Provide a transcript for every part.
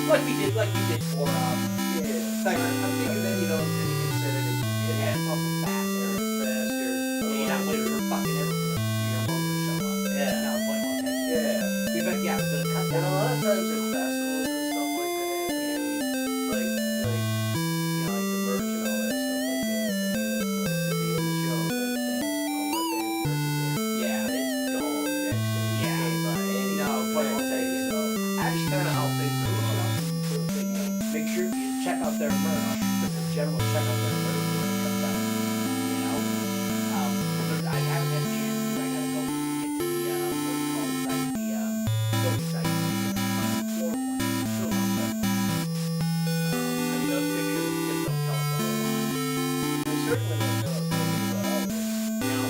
Like we did for I'm thinking then you consider it it's also faster. faster. You're not waiting for fucking everything for your phone to show up. Yeah. Now it's like, okay. Yeah. You bet, yeah, it's gonna cut And down. a lot of times at festivals and stuff like that, like the merch and all that stuff like that. I mean, it's like to be in the show, all that fans merch is there. Yeah. It's gone the next day. You Yeah. can't buy any. No, but I'll tell you, so actually kind of how things are. Make sure you check out their merch. In general, check out their merch when it comes out. You know, I haven't had a chance because I gotta go get to the what do you call the site, the Sony site, floor plan. Still on there. I mean, those pictures just don't tell us a whole lot. they certainly don't tell us anything about all this. You know,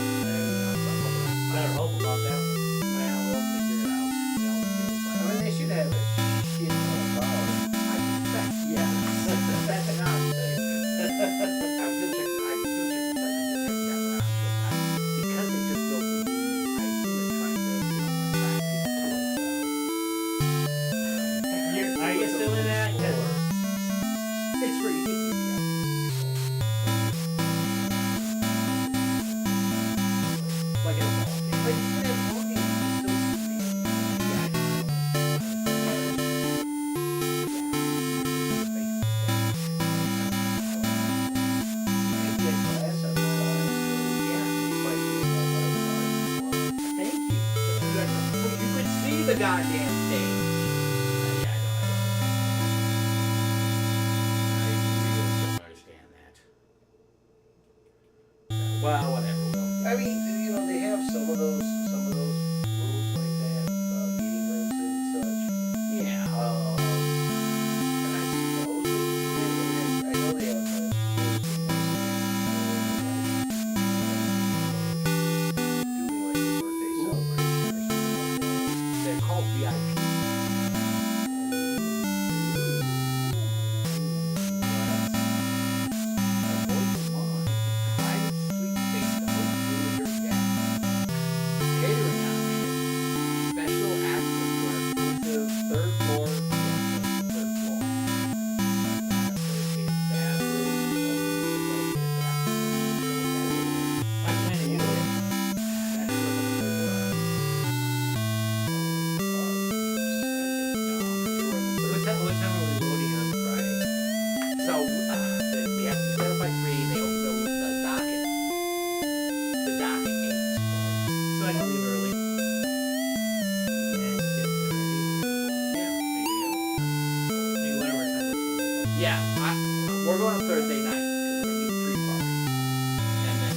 better hope about that. Well, we'll figure it out. You know, I mean, they should have a shit ton of power. I suspect, yeah. That's an odd thing. I'm gonna check. I still check the site. I just haven't gotten around to it. Because they just built the I assume they're trying to, attract people to it. Are you still in that? It's free. Like in a ball game. Like, even at ball games, you still see people. Yeah, I know. You could be a class on the side, Yeah. it's like, whatever size you want. Thank you. So you could see the goddamn stage. Yeah, I know. I really don't understand that. Well, whatever. I mean, they have some of those rooms like that, meeting rooms and such. Yeah. And I suppose they can do that. I know they have doing like a birthday celebration or something like They're called VIP. What time are we loading on Friday? So we have to set up by 3. They open the docket. The docket 8. So I can leave early. And get ready. Yeah. Maybe whatever time we're Yeah. We're going on Thursday night. We're going to do pre-party. And then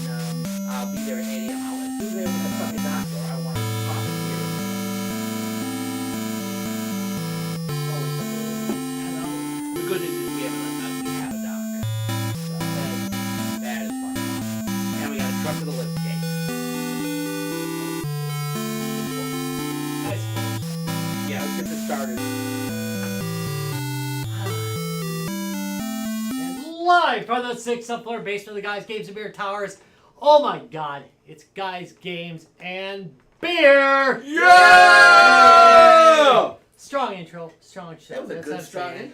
I'll be there at 8 a.m. I'll as soon as they open the fucking dock door, I want to pop in here. The good news is we have a dock. So that is fun. And we got a truck with a lift gate. Nice. Yeah, let's get this started. And live from the 6th floor basement of the Guys Games and Beer Towers. Oh my god, it's Guys Games and Beer! Yeah! Strong intro, strong show. that. That was a That's good, what I'm strong. saying.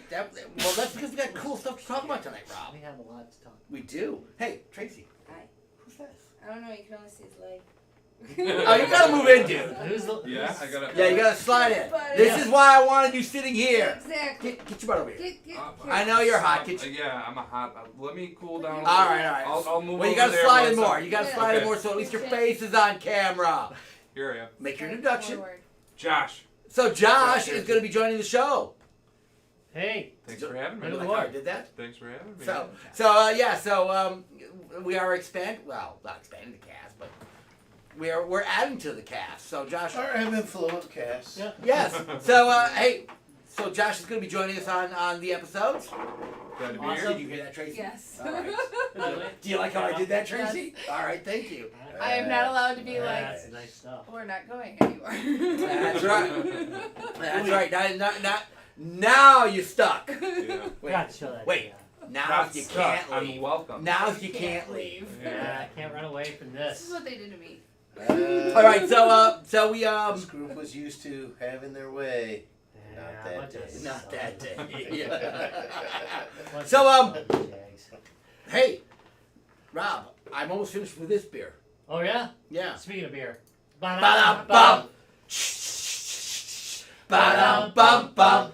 Well, that's because we got cool stuff to talk about tonight, Rob. We have a lot to talk We do. Hey, Tracy. Hi. Who's this? I don't know, you can only see his leg. Oh, you gotta move in, dude. about. Who's the, Yeah, I gotta. Yeah, you gotta slide in. Buddy. This is why I wanted you sitting here. Exactly. Get your butt over here. Get, I know you're hot. Get your... Yeah, I'm a hot. Let me cool down. All right, all right. I'll move. Well, you over gotta there slide once in more. I'm- You gotta Yeah. slide in Okay. more so at least your face is on camera. Here I am. Make your introduction. Forward. Josh, So Josh is gonna be joining the show. Hey, thanks for having Right me. on. Like how I did that? Thanks for having me. So we are not expanding the cast, but we're adding to the cast. So Josh, Our ebb and flow of cast. yeah. yes. So so Josh is going to be joining us on the episodes. Glad to be Awesome. Did here. you hear that, Tracy? Yes. All right. Do you like how I did that, Tracy? All right, thank you. I am not allowed to be like, That's nice stuff. we're not going anywhere. That's right. That's right. Now you're stuck. Yeah. Wait, Got to show that. wait. Now Not you stuck. can't I'm leave. welcome. Now you can't leave. Yeah, I can't run away from This is this. what they did to me. All right, so we This group was used to having their way. Not bunch that of day. Not that day. bunch So, of scumbags. Hey, Rob, I'm almost finished with this beer. Oh yeah. Yeah. Speaking of beer. Ba-dum-bum. Ba-dum-bum-bum.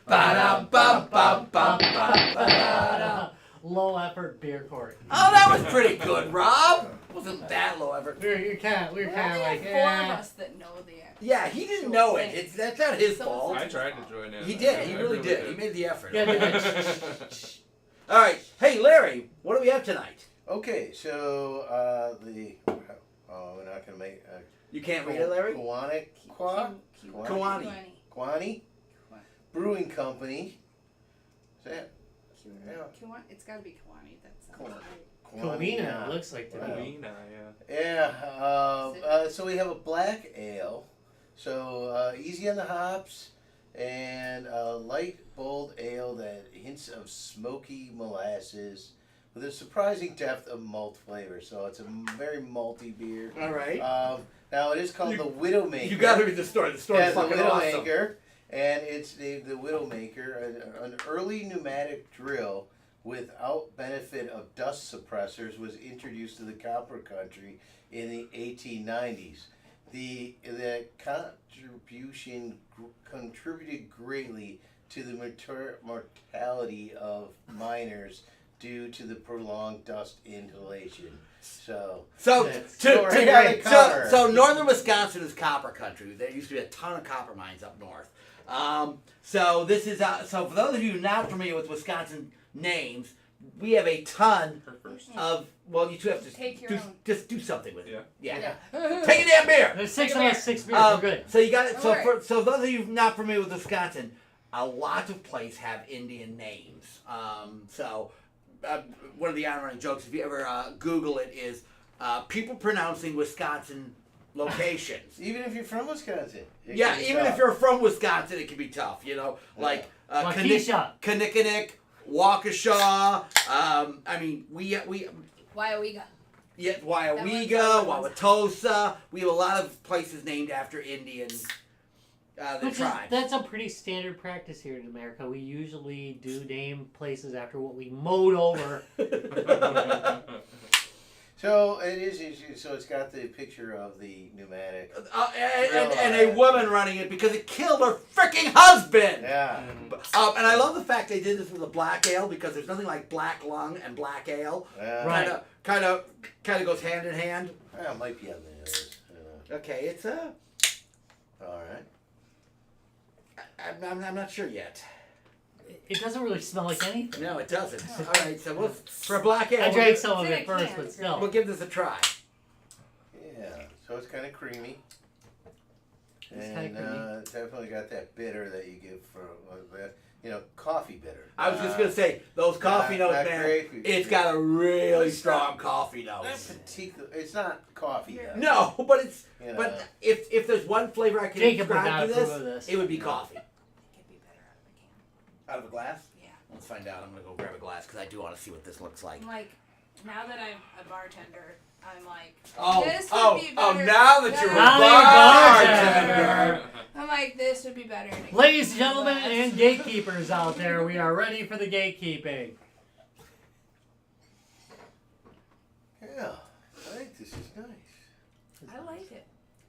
Ba-dum-bum-bum-bum-bum. Low effort beer court. Oh, that was pretty good, Rob. Wasn't that low effort? We're kind of There like, only have 4 eh. of us that know the answer. Yeah, he didn't know it. That's not his fault. I tried to join in. He did. He I really did. He made the effort. Yeah, All right. Hey, Larry, what do we have tonight? Okay, so we're not gonna make You can't read it, Larry? Kiwani Brewing Company. Is that It's got to be Kiwani. That sounds Kiwani. right. Kowina, it looks like to me. Kowina, yeah. Yeah. So we have a black ale. So easy on the hops and a light, bold ale that hints of smoky molasses with a surprising depth of malt flavor. So it's a very malty beer. All right. Now it is called the Widowmaker. You got to read the story. The story's Yeah, the fucking awesome. Widowmaker, and it's the Widowmaker, an early pneumatic drill without benefit of dust suppressors was introduced to the copper country in the 1890s. The contribution contributed greatly to the mortality of miners due to the prolonged dust inhalation. So northern Wisconsin is copper country. There used to be a ton of copper mines up north. So this is so for those of you not familiar with Wisconsin names, we have a ton of. Well, you two have to Take your own. just do something with it. Yeah. Take a damn beer. There's 6 Take a of us, beer. 6 beers. We're good. So you got it. So Alright. so those of you not familiar with Wisconsin, a lot of places have Indian names. One of the ironic jokes, if you ever Google it, is people pronouncing Wisconsin locations. even if you're from Wisconsin, it Yeah, can be even tough. if you're from Wisconsin, it can be tough. You know, like Waukesha. Kinnickinnick, Waukesha. I mean, we Wyowega. yeah, That one's Wyowega, on the Wauwatosa. We have a lot of places named after Indian the Which is, tribes. that's a pretty standard practice here in America. We usually do name places after what we mowed over. So it is. So it's got the picture of the pneumatic. And a woman running it because it killed her freaking husband. Yeah. And I love the fact they did this with a black ale because there's nothing like black lung and black ale. Yeah. Right. Kind of goes hand in hand. Yeah, it might be on the nose. Okay, it's All right. I'm not sure yet. It doesn't really smell like anything. No, it doesn't. All right, so for a black ale, I drank some of It's in it a first, can, but it's still. we'll give this a try. Yeah. So it's kind of creamy. It's And kinda creamy. it's definitely got that bitter that you give for coffee bitter. I was just gonna say those coffee notes, not man. grapefruit. It's got a really It's strong not- coffee note. It's not coffee. though. No, but it's You know. but if there's one flavor I can Jacob would describe not to approve of this, this. it would be coffee. It could be better out of a can. Out of a glass? Yeah. Let's find out. I'm gonna go grab a glass because I do want to see what this looks like. I'm like, now that I'm a bartender, I'm like, Oh, this would be better. now that you're a Now that you're a bartender. I'm like, this would be better. in a can. Ladies and gentlemen and gatekeepers out there, we are ready for the gatekeeping. Yeah. I think this is nice. I like it.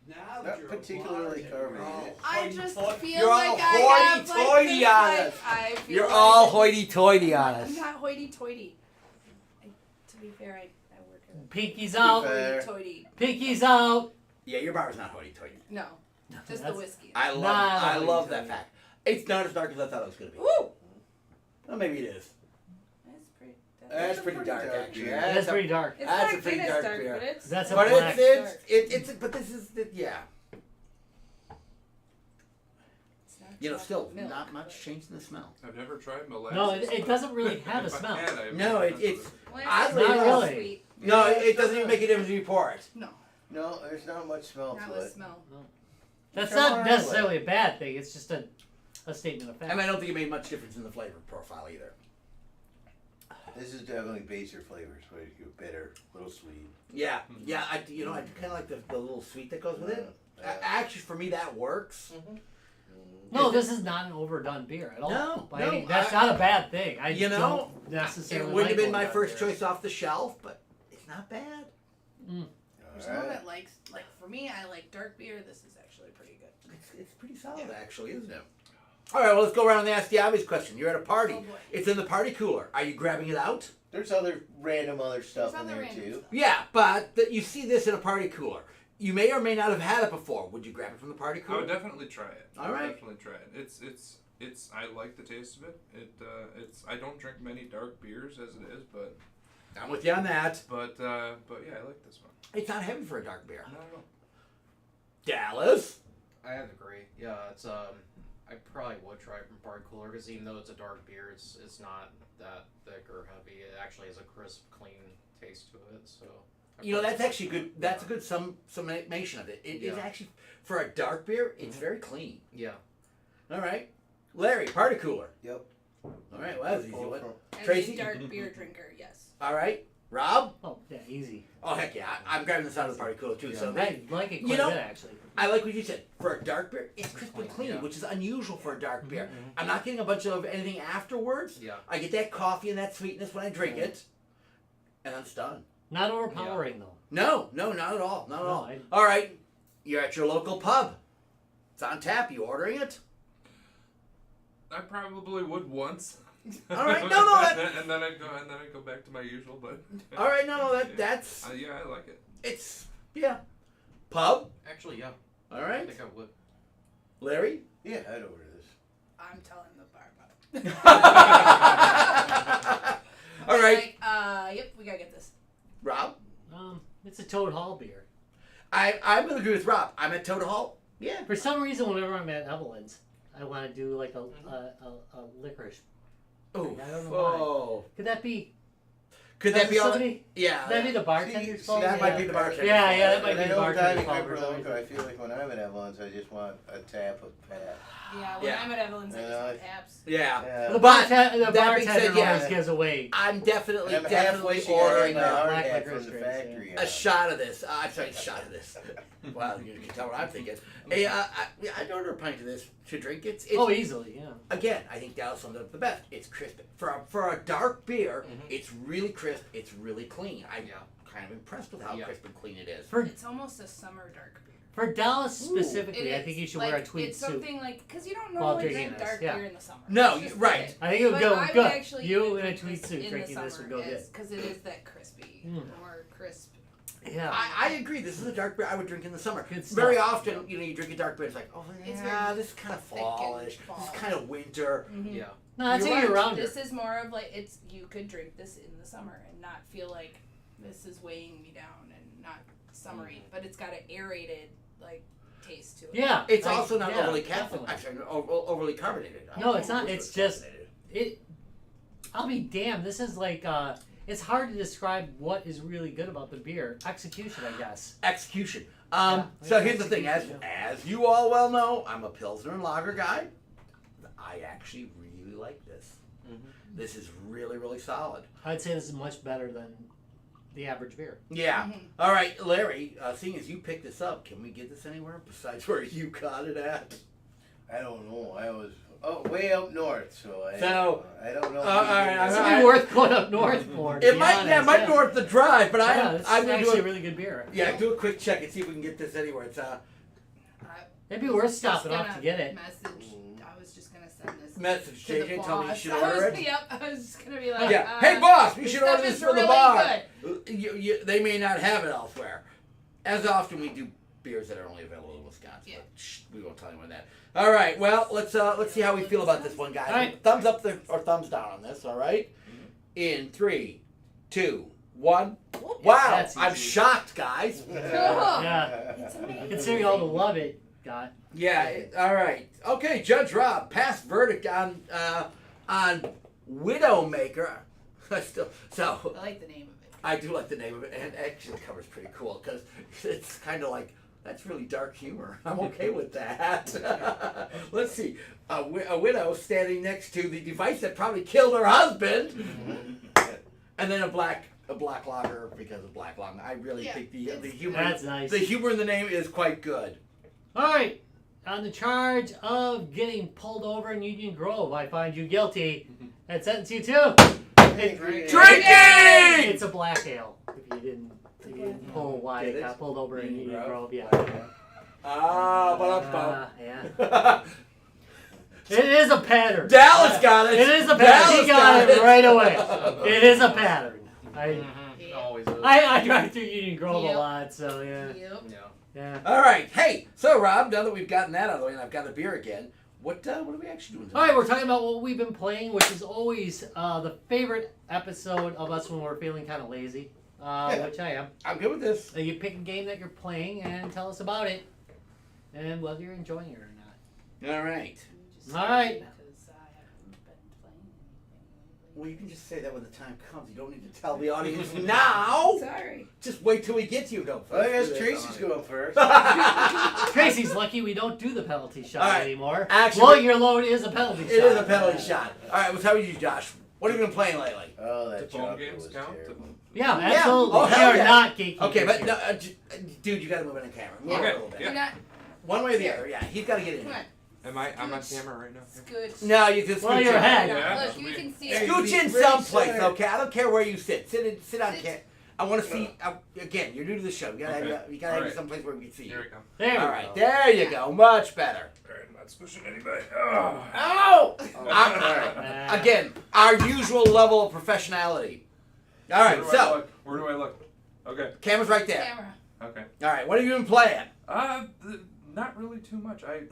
Now Not particularly carbonated. I just feel You're like all I have hoity-toity like on this, us. I feel You're like all it- hoity-toity on I'm us. not hoity-toity. To be fair, I work at Pinkies To out. be fair. hoity-toity. Pinkies out. Yeah, your bar is not hoity-toity. No, just the That's- whiskey. I love Not I love hoity-toity. that fact. It's not as dark as I thought it was gonna be. Woo! Well, maybe it is. That's pretty. That's a pretty pretty dark, dark actually. beer. That's pretty dark. It's That's not a pretty Guinness dark dark, beer. but it's. That's a But black. it's but this is yeah. It's not You know, still chocolate milk, not much but- change in the smell. I've never tried molasses. No, it doesn't really have a If I smell. had, I would No, have it's Well, Oddly not enough- really sweet. no, Yeah, it doesn't even make a difference if you pour it. No, No, there's not much smell not to with it. smell. That's Come not on, necessarily a bad thing. It's just a statement of fact. And I don't think it made much difference in the flavor profile either. This is definitely baser flavors, where you're bitter, a little sweet. Yeah, yeah. I kind of like the little sweet that goes with it. Yeah. Actually, for me, that works. No, Is this is not an overdone beer at all. No, By no, any- that's not a bad thing. I You know, don't necessarily It wouldn't have like been my overdone first beer. choice off the shelf, but it's not bad. For someone that likes, like for me, I like dark beer. This is actually pretty good. It's pretty solid, actually, isn't it? All right, well, let's go around and ask the obvious question. You're at a party. Oh, boy. It's in the party cooler. Are you grabbing it out? There's other stuff There's in other there random too. stuff. Yeah, but you see this in a party cooler. You may or may not have had it before. Would you grab it from the party I cooler? would definitely try it. All right. Definitely try it. It's. I like the taste of it. It's. I don't drink many dark beers as it is, but I'm with you on that. yeah, I like this one. It's not heavy for a dark beer. Not at all. Dallas? I have to agree. Yeah, it's I probably would try it from party cooler because even though it's a dark beer, it's not that thick or heavy. It actually has a crisp, clean taste to it. So You know, that's actually good. That's a good summation of it. It is Yeah. actually, for a dark beer, it's very clean. Yeah. All right. Larry, party cooler. Yep. All right, well, that was an easy one. As Tracy? a dark beer drinker, yes. All right. Rob? Oh, yeah, easy. Oh, heck yeah. I'm grabbing this out of the party cooler, too. Yeah. So I like it quite You know- a bit, actually. I like what you said. For a dark beer, it's crisp and Clean, clean, yeah. which is unusual for a dark beer. Mhm. I'm not getting a bunch of anything afterwards. Yeah. I get that coffee and that sweetness when I drink it, and then it's done. Not overpowering, though. No, not at all. Not at No, all. I- All right. You're at your local pub. It's on tap. You ordering it? I probably would once. All right, no, and then I'd go back to my usual, but. All right, no, that's Yeah, I like it. it's yeah. Pub. Actually, yeah. All I right. think I would. Larry. Yeah, I'd order this. I'm telling the bar about it. All right, Like, yep, we gotta get this. Rob. It's a Toad Hall beer. I'm gonna agree with Rob. I'm at Toad Hall. Yeah. For some reason, whenever I'm at Evelyn's, I want to do like a licorice. Oh. I don't know Oh. Could that be? Could that be all? somebody? Yeah. Could that be the bartender's See, fault? that might be the bartender. Yeah, that might And be I the know bartender's Diving fault. Hyper for some Loco, reason. I feel like when I'm at Evelyn's, I just want a tap of Pat. Yeah, when Yeah. I'm at Evelyn's, I Yeah, just I- want taps. Yeah. Yeah. The But bartender that being said, yeah. always gives away. I'm definitely And I'm halfway ordering my a hard black hat licorice from the drinks, factory. a shot of this. I'm sorry, a shot of this. Wow, you can tell what I'm thinking. Hey, I'd order a pint of this to drink. It's Oh, easily, yeah. again, I think Dallas summed it up the best. It's crisp. For a dark beer, Mhm. it's really crisp. It's really clean. I'm Yeah. kind of impressed with how Yeah. crisp and clean it is. For It's almost a summer dark beer. for Dallas Ooh. specifically, It I think is. you should like, wear a tweed it's suit. something like, because you don't While normally drinking drink this, dark yeah. beer in the summer. No, It's just right. it. I think it would But go I would good. actually You even in a drink tweed this suit in drinking the this would go summer good. because it is that crispy, Mm. more crisp. Yeah. I agree. This is a dark beer I would drink in the summer. Good stuff. Very often, you drink a dark beer, it's like, oh It's yeah, very this is kind of thick and fallish. This fall. is kind of winter. Mhm. Yeah. No, that's You're a year right. rounder. This is more of like you could drink this in the summer and not feel like this is weighing me down and not summery, but it's got an aerated like taste to it. Yeah. It's I- also not yeah, overly definitely. caffeinated. Actually, overly carbonated. No, it's not. Overly It's just- carbonated. It. I'll be damned. This is like. It's hard to describe what is really good about the beer. Execution, I guess. Execution. Yeah, So like here's the thing, execution, as you all well know, I'm a Pilsner and Lager guy. I actually really like this. Mhm. This is really, really solid. I'd say this is much better than the average beer. Yeah. Mhm. All right, Larry, seeing as you picked this up, can we get this anywhere besides where you got it at? I don't know. I was way up north, so I don't know. all right, It's all be right. worth going up north for. to It be might, honest, yeah, it might be worth the drive, but Yeah, it's I'm gonna actually do a a, really good beer. do a quick check and see if we can get this anywhere. It's It'd be worth Just stopping off gonna to get it. Message. I was just gonna send this message. to the JJ told me you boss. should I order was, it. Yep, I was just gonna be like, Yeah. Hey, boss, we should this order stuff this is for the really bar. good. They may not have it elsewhere. As often we do beers that are only available in Wisconsin. Yeah. But shh, we won't tell anyone that. All right. Well, let's see how we feel about this one, guys. All right. Thumbs up or thumbs down on this. All right. In 3, 2, 1. Wow! That's I'm easy. shocked, guys. Yeah. It's amazing. Considering all the love it got. Yeah. All right. Okay, Judge Rob, pass verdict on Widowmaker. I like the name of it. I do like the name of it, and actually the cover's pretty cool because it's kind of like, that's really dark humor. I'm okay with that. Let's see. A widow standing next to the device that probably killed her husband, and then a black lager because of black lung. I really think the humor. That's nice. The humor in the name is quite good. All right. on the charge of getting pulled over in Union Grove, I find you guilty and sentence you to Drinking! It's a black ale. If you didn't pull why Get it it? got pulled over in Union Grove, yeah. Yeah. It is a pattern. Dallas got it. It is a pattern. Dallas He got it right away. It is a pattern. It always is. I drive through Union Grove Yep. a lot, so yeah. Yep. Yeah. Yeah. All right. Hey, so Rob, now that we've gotten that out of the way and I've got a beer again, what are we actually doing tonight? All right, we're talking about what we've been playing, which is always the favorite episode of us when we're feeling kind of lazy, which I am. I'm good with this. So you pick a game that you're playing and tell us about it, and whether you're enjoying it or not. All right. All right. Because I haven't been playing anything Well, you can just say that when the time comes. You don't need to tell the audience now. Sorry. Just wait till we get to you, though. Oh, I guess Tracy's going first. Tracy's lucky we don't do the penalty shot All right. anymore. Actually- Blowing your load is a penalty shot. It is a penalty shot. All right, what's how about you, Josh? What have you been playing lately? Oh, that The phone chocolate games was count? terrible. Yeah, Yeah. absolutely. Oh, we hell are yeah. not gatekeepers. Okay, but here. no, dude, you got to move in the camera. Move Okay, a little bit. yeah. You're not. One way or the other. Yeah, he's got to get in. Come on. Am I'm on camera right now. Scooch. No, you just Well, scooch your in. head. Yeah, Look, that's you weird. can see Hey, it. Scooch in Very someplace, sorry. okay? I don't care where you sit. Sit on Sit. camera. I want to see. Again, you're new to the show. You gotta Okay. have you All have right. someplace where we can see you. Here we go. There we All go. right, there you go. Much better. Alright, I'm not squishing anybody. Oh. Ow! Oh, Uh, Again, our usual level of professionality. All right, so Where do I look? Okay. camera's right there. Camera. Okay. All right, what have you been playing? Not really too much. I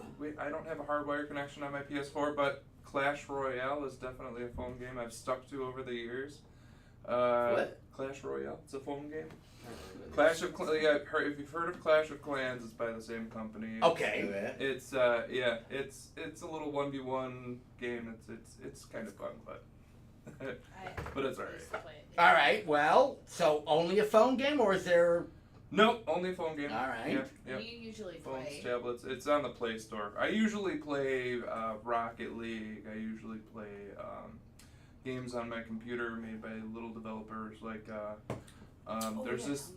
don't have a hardwire connection on my PS4, but Clash Royale is definitely a phone game I've stuck to over the years. What? Clash Royale. It's a phone game. Clash of yeah. If you've heard of Clash of Clans, it's by the same company. Okay. Yeah. It's it's a little 1v1 game. It's kind of fun, but but it's alright. Used to play it. All right. Well, so only a phone game, or is there? Nope, only a phone game. All right. Yep, What yep. do you usually Phones, play? tablets. It's on the Play Store. I usually play Rocket League. I usually play games on my computer made by little developers. Like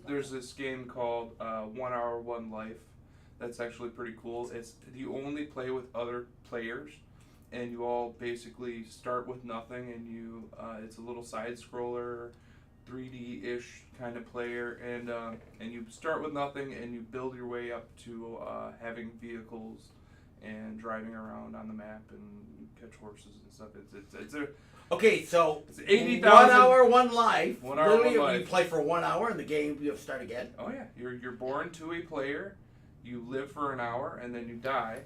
there's this game called 1 Hour 1 Life. That's actually pretty cool. It's you only play with other players, and you all basically start with nothing. And you it's a little side scroller, 3D-ish kind of player, and you start with nothing, and you build your way up to having vehicles and driving around on the map and catch horses and stuff. It's a Okay, so It's 80,000 1 hour, 1 life. 1 hour, Literally, 1 you life. play for 1 hour, and the game you have to start again. oh yeah, you're born to a player, you live for an hour, and then you die.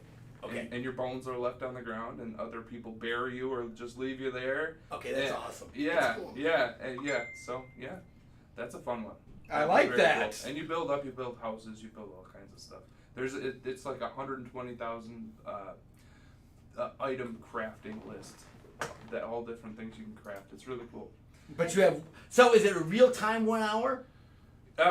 Okay. And your bones are left on the ground, and other people bury you or just leave you there. Okay, that's Yeah. awesome. Yeah, That's cool. yeah, and yeah. So yeah, that's a fun one. I That's like very that. cool. And you build up, you build houses, you build all kinds of stuff. It's like 120,000 item crafting list. That all different things you can craft. It's really cool. But you have. So is it a real time 1 hour?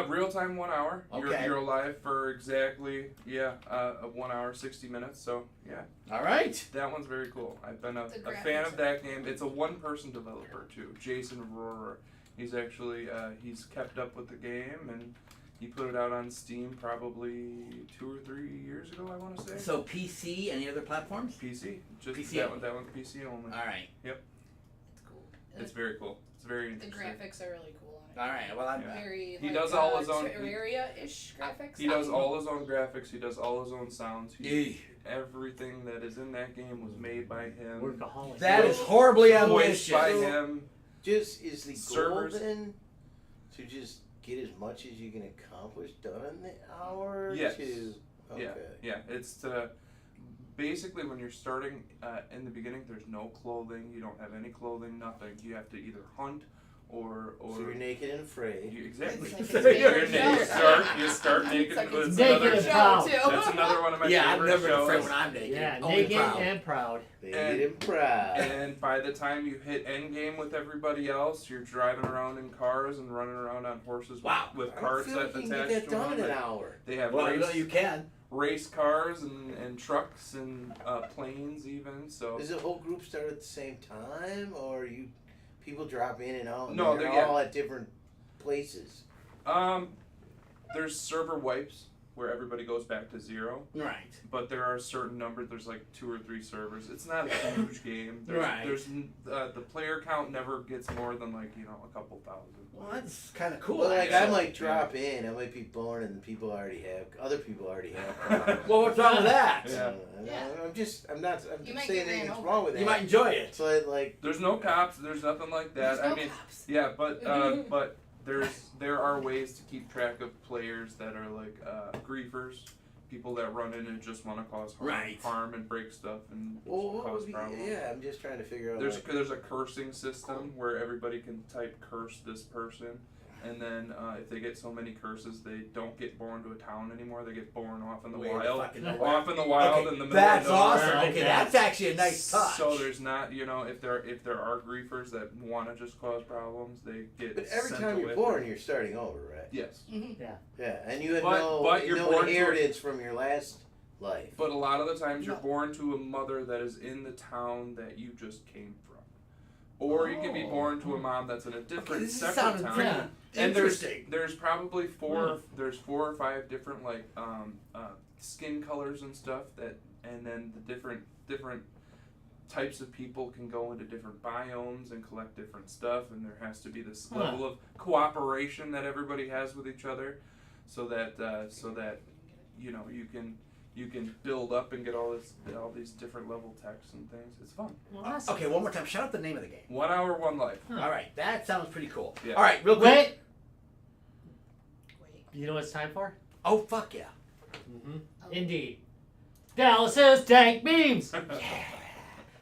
Real time 1 hour. Okay. You're alive for exactly 1 hour 60 minutes. So yeah, All right. that one's very cool. I've been a The fan graphics of are that cool. game. It's a one-person developer too, Jason Aurora. He's actually he's kept up with the game, and he put it out on Steam probably 2 or 3 years ago, I want to say. So PC, any other platforms? PC, just PC that only. one. That one's PC only. All right. It's cool. It's very cool. It's very The interesting. graphics are really cool on it. All right. Well, I'm. Yeah. Very. He like, does all his own- Terraria-ish graphics. He does all his own graphics. He does all his own sounds. Eeh. Everything that is in that game was made by him. Workaholic. That is horribly Voiced by ambitious. him. Just is the goal Servers. then to just get as much as you can accomplish done in the hour? Yes. To, okay. Yeah. It's to basically when you're starting in the beginning. There's no clothing. You don't have any clothing. Nothing. You have to either hunt or So you're naked and afraid. exactly. It's like his favorite You show. start naked. It's like That's his Naked another. and show, proud. too. That's another one of my Yeah, I'm favorite never shows. afraid when I'm naked. Yeah, Only naked proud. and proud. Naked and proud. And by the time you hit endgame with everybody else, you're driving around in cars and running around on horses Wow. with I don't carts feel like you attached can get that to done in them. an hour. They have Well, race, you can. race cars and trucks and planes even. So Does the whole group start at the same time, or you people drop in and out? And No, they're yeah. all at different places. there's server wipes where everybody goes back to 0. Right. But there are a certain number. There's like 2 or 3 servers. It's not a huge game. Right. The player count never gets more than like a couple thousand. Well, that's kind of cool. Well, like actually. I might drop in. I might be born, and other people already have. Well, what's wrong with that? Yeah. I'm just saying You might saying get ran anything's over. wrong with that. You might enjoy it. So like, There's no cops. There's nothing like that. There's no I mean, cops. yeah, but there are ways to keep track of players that are like griefers, people that run in and just want to cause harm and break stuff and cause problems. yeah, I'm just trying to figure out. There's a cursing system where everybody can type curse this person, and then if they get so many curses, they don't get born to a town anymore. They get born off in the Way wild, fucking nowhere. off in the wild Okay, in the middle that's of nowhere. awesome. Right, Okay, yeah. that's actually a nice touch. So there's not, if there are griefers that want to just cause problems, they get. But every sent time away. you're born, you're starting over, right? Yes. Yeah, and you have But you're no born to- inheritance from your last life. But a lot of the times you're No. born to a mother that is in the town that you just came from. Or you can be born to a mom that's in a different this is separate sounding town. pretty And interesting. there's probably four or five different like skin colors and stuff and then the different types of people can go into different biomes and collect different stuff, and there has to be this level of cooperation that everybody has with each other, so that you can build up and get all these different level techs and things. It's fun. Well, awesome. Okay, one more time. Shout out the name of the game. 1 hour, 1 life. All right, that sounds pretty cool. Yeah. All right, real quick. Wait. Wait. You know what it's time for? Oh, fuck yeah. Indeed. Dallas's Dank Memes.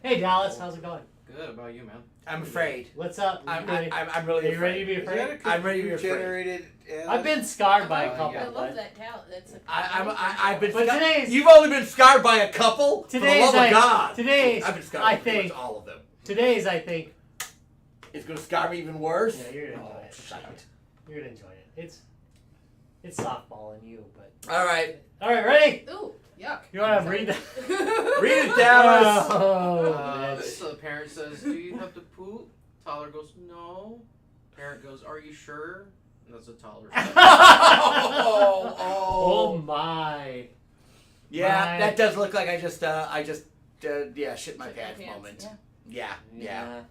Hey, Dallas, how's it going? Good about you, man. I'm afraid. What's up? I'm Ready? really Are you ready to afraid. be Is afraid? that a I'm ready to be afraid. computer-generated? I've been scarred by a Oh, couple. yeah. I love that talent. That's a I've been. But today's- You've only been scarred by a couple. For the Today's love of I- God. today's I've been scarred I by pretty think- much all of them. Today's, I think, It's gonna scar me even worse. yeah, you're gonna enjoy Oh, it. shut it. You're gonna enjoy it. It's softball in you, but All right, all right, ready? Ooh, yuck. You want to read that? read it, Dallas. Oh, bitch. So the parent says, "Do you have to poop?" Toddler goes, "No." Parent goes, "Are you sure?" And that's a toddler. Oh my! Yeah, My- that does look like I just shit my Shit pants my moment. Yeah. Yeah.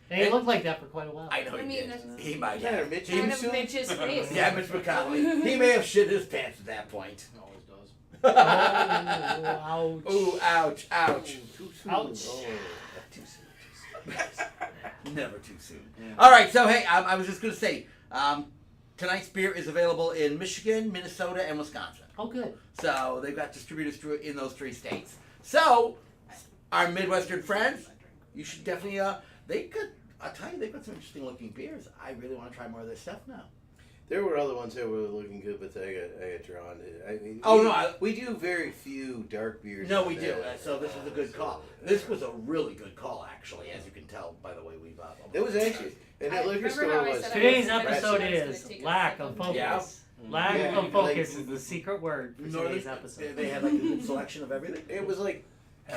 And it looked like that for quite a while. I know I he mean, did. that's- He might Yeah, have. Mitch He- Kind of Mitch's face. yeah, Mitch McConnell. He may have shit his pants at that point. Always does. Oh, ouch! Ooh, ouch, ouch. Too soon. Ouch. Oh. Too soon. Never too soon. All right, so hey, I was just gonna say, tonight's beer is available in Michigan, Minnesota, and Wisconsin. Oh, good. So they've got distributors in those 3 states. So our Midwestern friends, you should definitely. I'll tell you, they've got some interesting looking beers. I really want to try more of this stuff now. There were other ones that were looking good, but I got drawn to. I mean, Oh, we, no, we do very few dark beers. No, on we do. that. So this was a good call. This was a really good call, actually, as you can tell by the way we. It was actually, and I that liquor remember store how I was. said I Today's was gonna episode take a is sip lack of focus. Yeah. Lack Yeah, of like- focus is the secret word for Northern, today's episode. they had like a good selection of everything. It was like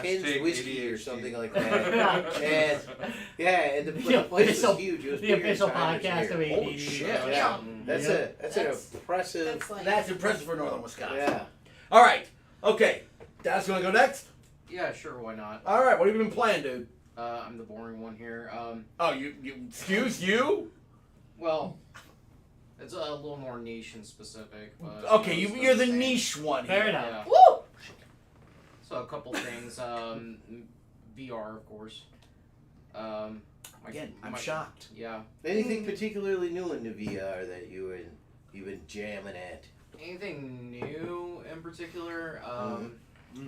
Ken's Hashtag whiskey or ADHD. something like that. and and the The place official- was huge. It was The bigger official than Simon's podcast here. of AD. Holy shit. Yeah, that's Yep. an That's impressive. like, That's impressive for Northern Wisconsin. Yeah. All right. Okay. That's going to go next? Yeah, sure, why not? All right. What have you been playing, dude? I'm the boring one here. Oh, you excuse you? Well, it's a little more niche and specific. But Okay, it's you're the same. niche one Fair here. enough. Yeah. woo! So a couple things. VR, of course. Again, I'm my- shocked. Yeah. Anything particularly new in the VR that you've been jamming at? Anything new in particular?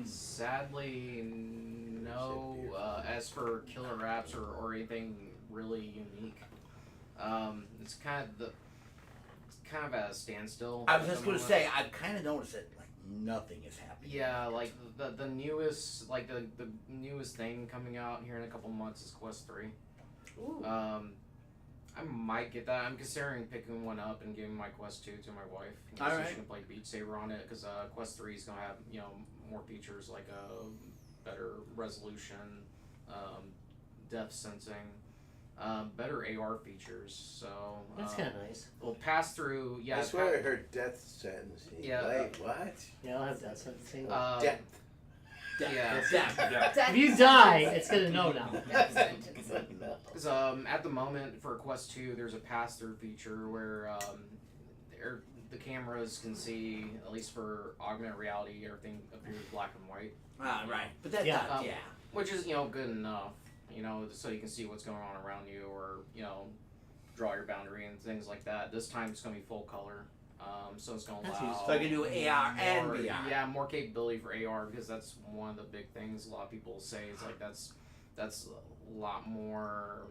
Sadly, no. As for killer apps or anything really unique, it's kind of at a standstill. I was at just the going to moment. say, I've kind of noticed that like nothing is happening. Yeah, like the newest the newest thing coming out here in a couple months is Quest 3. Ooh. I might get that. I'm considering picking one up and giving my Quest 2 to my wife. So Alright. she can play Beat Saber on it because Quest 3 is gonna have more features like a better resolution, depth sensing. better AR features. So That's kind of nice. well, pass through. Yeah, I swear I heard death sentence. Yeah. Wait, what? Yeah, I'll have that sentencing. Death. Yeah. Yeah. If you die, it's gonna know now. No. Because at the moment for Quest 2, there's a pass-through feature where the cameras can see, at least for augmented reality, everything appears black and white, Ah, right. But that's Yeah. not, which is good enough, so you can see what's going on around you, or draw your boundary and things like that. This time it's gonna be full color, so it's gonna That's allow useful. So I can do AR and more, VR. Yeah, more capability for AR, because that's one of the big things a lot of people say. It's like that's a lot more.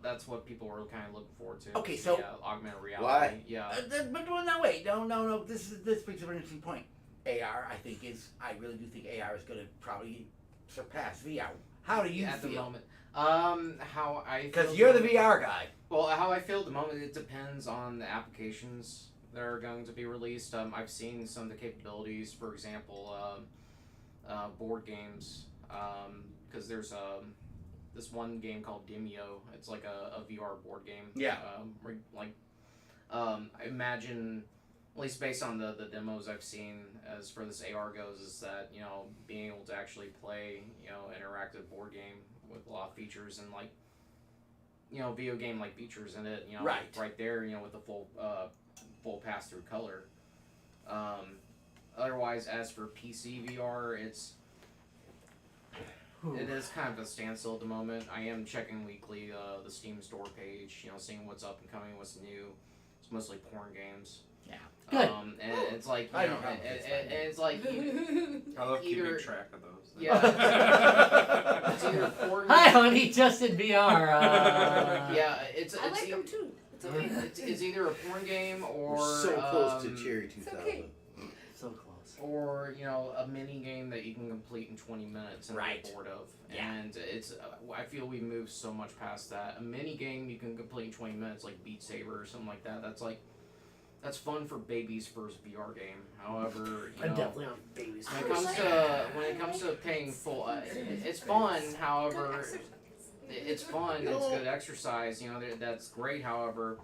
That's what people are kind of looking forward to. Okay, so- augmented reality. Why? Yeah. But no, wait, no. This brings up an interesting point. AR, I really do think AR is going to probably surpass VR. How do you at the feel? moment? How I feel Because at you're the moment- VR guy. Well, how I feel at the moment, it depends on the applications that are going to be released. I've seen some of the capabilities, for example, board games, because there's this one game called Demio. It's like a VR board game. Yeah. I imagine, at least based on the demos I've seen, as for this AR goes, is that being able to actually play interactive board game with a lot of features and video game like features in it, right there, with the full pass through color. Otherwise, as for PC VR, it is kind of a standstill at the moment. I am checking weekly the Steam store page, seeing what's up and coming, what's new. It's mostly porn games. Yeah. Good. And it's like I and don't have it's like I love keeping Either- track of those. Yeah. It's either porn. Hi, honey, just in VR. Yeah, it's I like e- them too. It's okay. it's either a porn game or We're so close to um, Cherry it's 2000. okay. So close. or a mini game that you can complete in 20 minutes and Right. get bored of. Yeah. And it's I feel we moved so much past that. A mini game you can complete in 20 minutes, like Beat Saber or something like that. That's fun for baby's first VR game. However, I'm definitely on babies. when it comes to paying full, it's fun. However, it's fun. It's good exercise. That's great. However,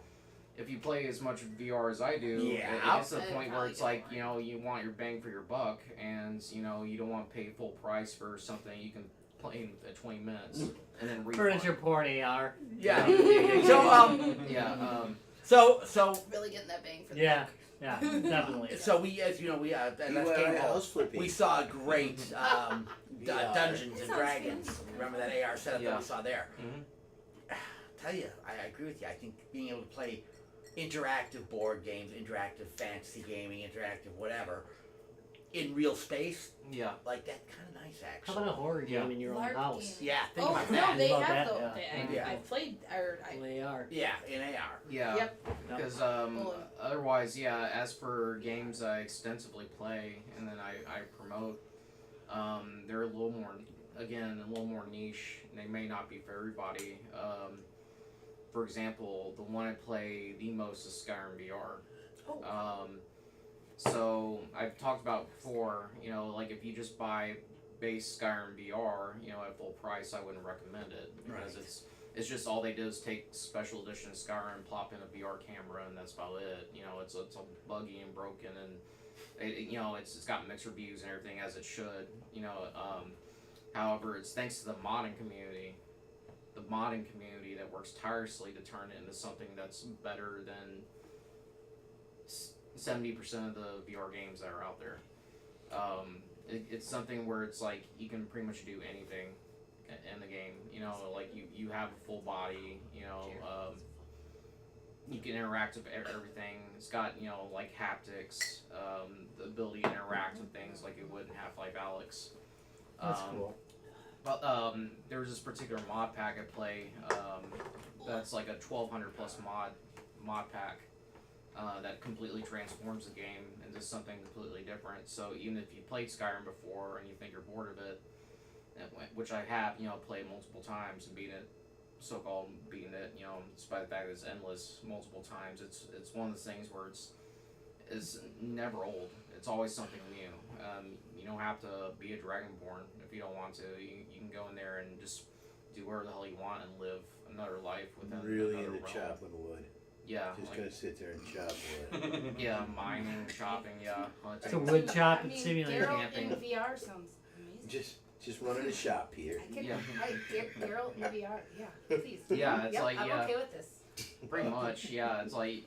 if you play as much VR as I do, it gets to the point where it's like you want your bang for your buck, and you don't want to pay full price for something you can play in 20 minutes and then refund. Furniture porn AR. Yeah. Yeah. So Really getting that bang for the Yeah, buck. yeah, definitely. so we, as you know, we at Let's Game DIY Hall, house flipping. we saw a great VR. Dungeons and Sounds Dragons. fancy. Remember that AR setup that Yeah. we saw there? Mhm. Tell you, I agree with you. I think being able to play interactive board games, interactive fantasy gaming, interactive whatever, in real space, Yeah. like that, kind of nice How actually. about a horror game in your own LARP house? game. Yeah, think Oh about no, that. they About have that, though. yeah. Yeah. I played or I They are. Yeah, in AR. Yeah. Yep. Because Well, otherwise, yeah. As for games I extensively play and then I promote, they're a little more niche. And they may not be for everybody. For example, the one I play the most is Skyrim VR. Oh. So I've talked about before. Like if you just buy base Skyrim VR, at full price, I wouldn't recommend it because Right. it's just all they do is take special edition Skyrim, plop in a VR camera, and that's about it. It's all buggy and broken, and it's got mixed reviews and everything as it should. However, it's thanks to the modding community that works tirelessly to turn it into something that's better than 70% of the VR games that are out there. It's something where it's like you can pretty much do anything in the game. Like you have a full body. You can interact with everything. It's got like haptics, the ability to interact with things like you would in Half-Life Alyx. That's cool. But there's this particular mod pack I play that's like a 1200 plus mod pack that completely transforms the game into something completely different. So even if you played Skyrim before and you think you're bored of it, which I have, played multiple times and beaten it, despite the fact that it's endless multiple times, it's one of those things where it's never old. It's always something new. You don't have to be a Dragonborn if you don't want to. You can go in there and just do wherever the hell you want and live another life within Really another into realm. chopping wood. Yeah, Just like, gonna sit there and chop wood. yeah, mining, chopping, yeah. It's a wood chop I and mean, simulator. Daryl camping. in VR sounds amazing. Just running a shop here. I can, Yeah. Daryl in VR, yeah, please. Yeah, it's Yep, like, I'm yeah. okay with this. Pretty much, yeah. It's like,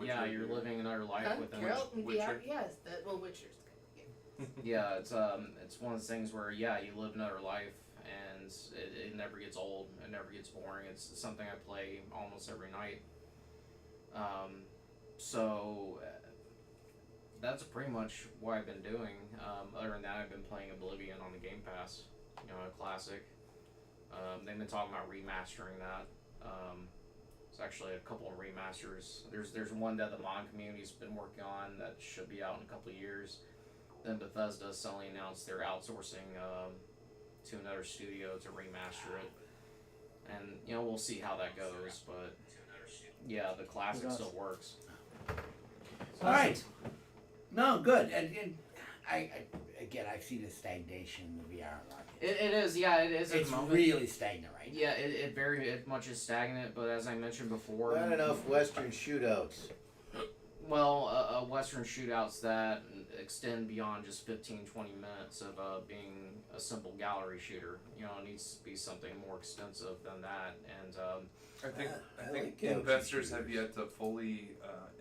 yeah, Witcher you're here. living another life Huh? within. Daryl in VR, Witcher? yes. Witcher's good. Yeah, it's one of those things where yeah, you live another life, and it never gets old. It never gets boring. It's something I play almost every night. So that's pretty much what I've been doing. Other than that, I've been playing Oblivion on the Game Pass. You know, a classic. They've been talking about remastering that. It's actually a couple of remasters. There's one that the mod community's been working on that should be out in a couple of years. Then Bethesda suddenly announced they're outsourcing to another studio to remaster it, and you know we'll see how that goes. But yeah, the classic still works. All right. No, good. And I again, I see the stagnation in the VR market. It is, yeah, it is at It's the moment. really stagnant right now. Yeah, it very much is stagnant. But as I mentioned before, Not enough Western shootouts. well, Western shootouts that extend beyond just 15-20 minutes of being a simple gallery shooter. You know, it needs to be something more extensive than that. And I think I think like galaxy investors have shooters. yet to fully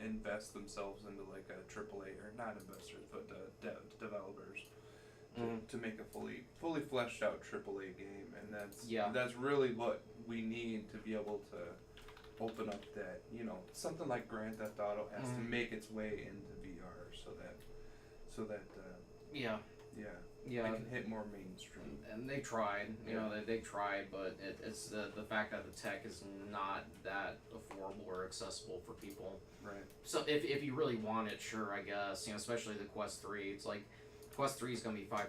invest themselves into like a AAA, or not investors, but developers to make a fully fleshed out AAA game, and that's really what we need to be able to open up that, you know, something like Grand Theft Auto has to make its way into VR so that yeah, it can hit more mainstream. and they tried, you know, they tried, but it's the fact that the tech is not that affordable or accessible for people. Right. So if you really want it, sure, I guess, you know, especially the Quest 3, it's like Quest 3 is gonna be $500.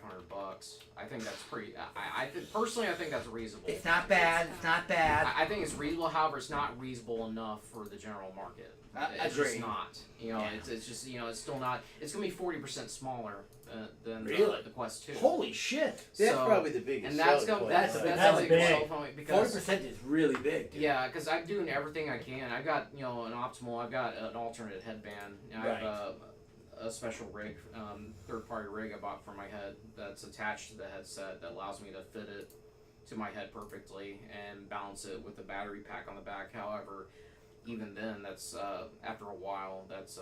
I think that's pretty. Personally, I think that's reasonable. It's not bad. It's not bad. I think it's reasonable. However, it's not reasonable enough for the general market. It's Agree. just not. You know, Yeah. it's just, you know, it's still not. It's gonna be 40% smaller than Really? the Quest 2. Holy shit! That's So- probably the biggest. And that's selling going. point. That's big. like cell phone because 40% is really big. Dude. yeah, because I'm doing everything I can. I've got, you know, an optimal. I've got an alternate headband. I have a special rig, third-party rig I bought for my head that's attached to the headset that allows me to fit it to my head perfectly and balance it with the battery pack on the back. However, even then, that's after a while, that's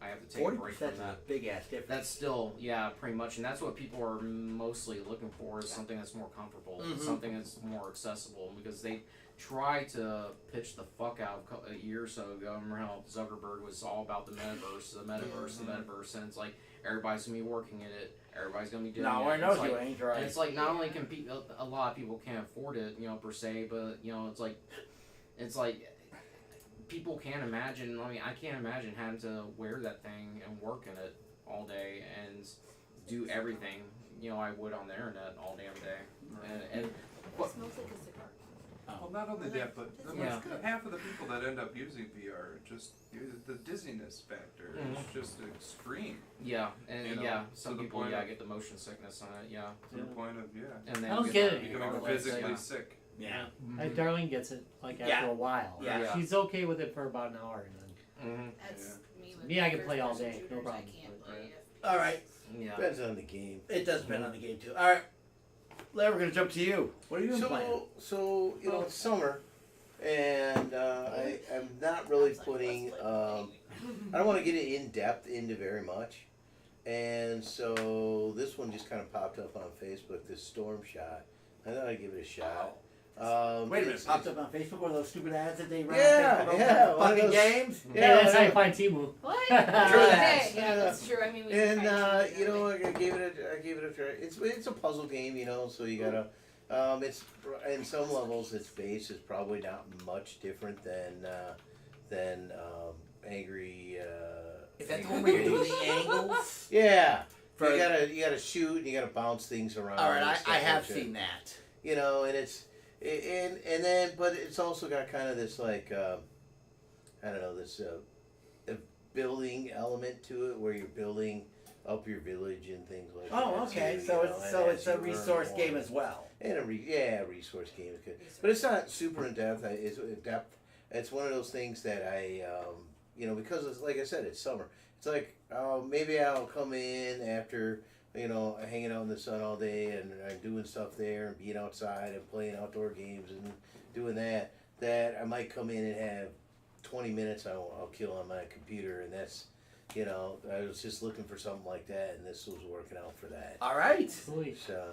I have to take a break 40% from is a that. big ass difference. That's still, yeah, pretty much, and that's what people are mostly looking for, is something that's more comfortable, something that's more accessible, because they tried to pitch the fuck out a year or so ago. Remember how Zuckerberg was all about the metaverse, and it's like, everybody's gonna be working in it, everybody's gonna be doing it. No, I know It's you like, ain't right. and it's like, not only can a lot of people can't afford it, you know, per se, but, you know, it's like, people can't imagine, I mean, I can't imagine having to wear that thing and work in it all day and do everything, you know, I would on the internet all damn day. And It smells like a cigar. Well, not only that, but Yeah. half of the people that end up using VR, just the dizziness factor is just extreme. yeah, and You know, yeah, to some the people, point yeah, of- get the motion sickness on it, yeah. To the point of And then I don't get it. becoming physically sick. Yeah. Like Darlene gets it like after Yeah. a while. Yeah. She's okay with it for about an hour and then. That's me. With Me, I can play all first-person day, no shooters, problem. I can't play it. All right. Yeah. Depends on the game. It does depend on the game too. All right. Larry, we're gonna jump to you. What are you playing? So you know, it's summer, and I'm not really putting. I don't want to get it in depth into very much, and so this one just kind of popped up on Facebook. This Storm Shot. I thought I'd give it a shot. Wait a minute. it's- Popped up on Facebook. One of those stupid ads that they run Yeah, on Facebook. yeah, About one of fucking those- games. Yeah, that's how I you know. find Timu. What? True that. Okay, yeah, that's true. I mean, we And can find you know, it. I gave it a try. It's a puzzle game, you know. So you gotta. It's in some levels, its base is probably not much different than Angry. Is that the one where you're doing the angles? Yeah. For- You gotta shoot and you gotta bounce things around. All right, and I stuff have like seen that. that. You know, and and then but it's also got kind of this like I don't know, this a building element to it where you're building up your village and things like that. Oh, okay. too, So you know, it's and so as it's a you learn resource more- game as well. And a resource game is good, but it's not super in depth. It's in depth. It's one of those things that I, because it's, like I said, it's summer. It's like maybe I'll come in after hanging out in the sun all day and doing stuff there and being outside and playing outdoor games and doing that. That I might come in and have 20 minutes I'll kill on my computer, and that's. I was just looking for something like that, and this was working out for that. All right. Sweet. So,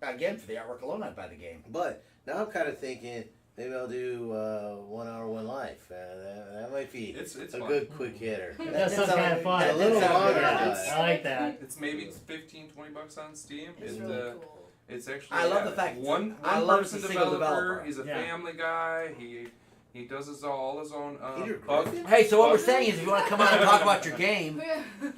Again, for the artwork alone, I'd buy the game. but now I'm kind of thinking maybe I'll do 1 hour, 1 life. That might be It's a fun. good quick hitter. That's some kind of fun. A little longer. I like that. It's maybe $15-20 on Steam. It's It, really cool. It's actually I love the fact one I love person it's a single developer. developer. He's a Yeah. family guy. He does all his own Peter bug. Griffin? Hey, so what we're saying is if you want to come on and talk about your game,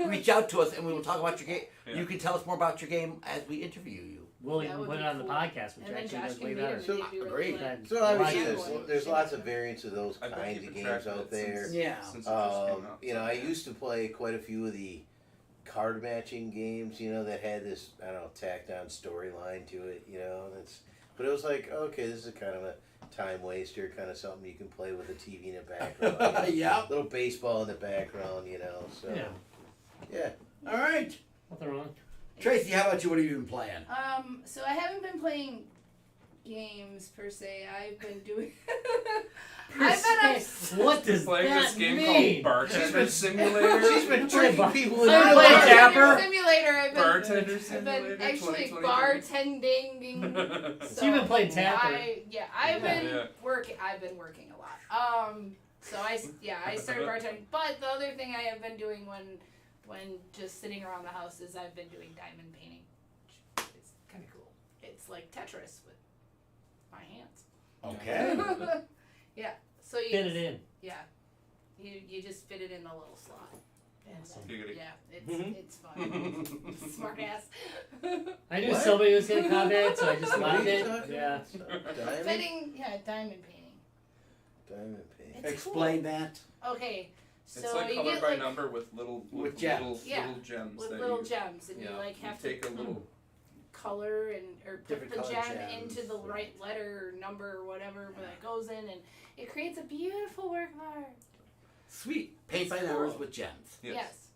reach out to us and we will talk about your game. Yeah. You can tell us more about your game as we interview you. We'll That even would put be it on the cool. podcast, which And then actually Josh does can way read better. it. So- and maybe Agreed. like, So obviously Yeah. there's lots of variants of those I've been kinds of keeping games track of out it there. since- Yeah. since it just came out. I used to play quite a few of the card matching games, that had this, I don't know, tacked on storyline to it, but it was like, okay, this is kind of a time waster, kind of something you can play with a TV in the background. Yeah. Little baseball in the background, so. Yeah. Yeah. All right. Nothing wrong. Tracy, how about you? What have you been playing? So I haven't been playing games per se. I've been doing. I've been on. What does Playing that this game mean? called Bartender Simulator. She's been tricking people in I real play life. Tapper. Simulator. Bartender I've Simulator. been actually 2023. bartending. So you've been playing Tapper. I've been Yeah. working. I've been working a lot. So I started bartending. But the other thing I have been doing when just sitting around the house is I've been doing diamond painting. It's kind of cool. It's like Tetris with my hands. Okay. Yeah. So you Fit it in. Yeah. You just fit it in the little slot. And Giggity. yeah, it's fun. Smart ass. I knew What? somebody was going to comment, so I just What are left you it. talking Yeah. about? Diamond? Fitting, diamond painting. Diamond paint. It's Explain that. cool. Okay. So It's like you color get by like number with little gems. Yeah, little gems with that little you gems, and you like have take to a little color or put Different the colored gem gems. into the right letter or number or whatever that goes in, and it creates a beautiful work of art. Sweet. Paint by numbers with gems. yes.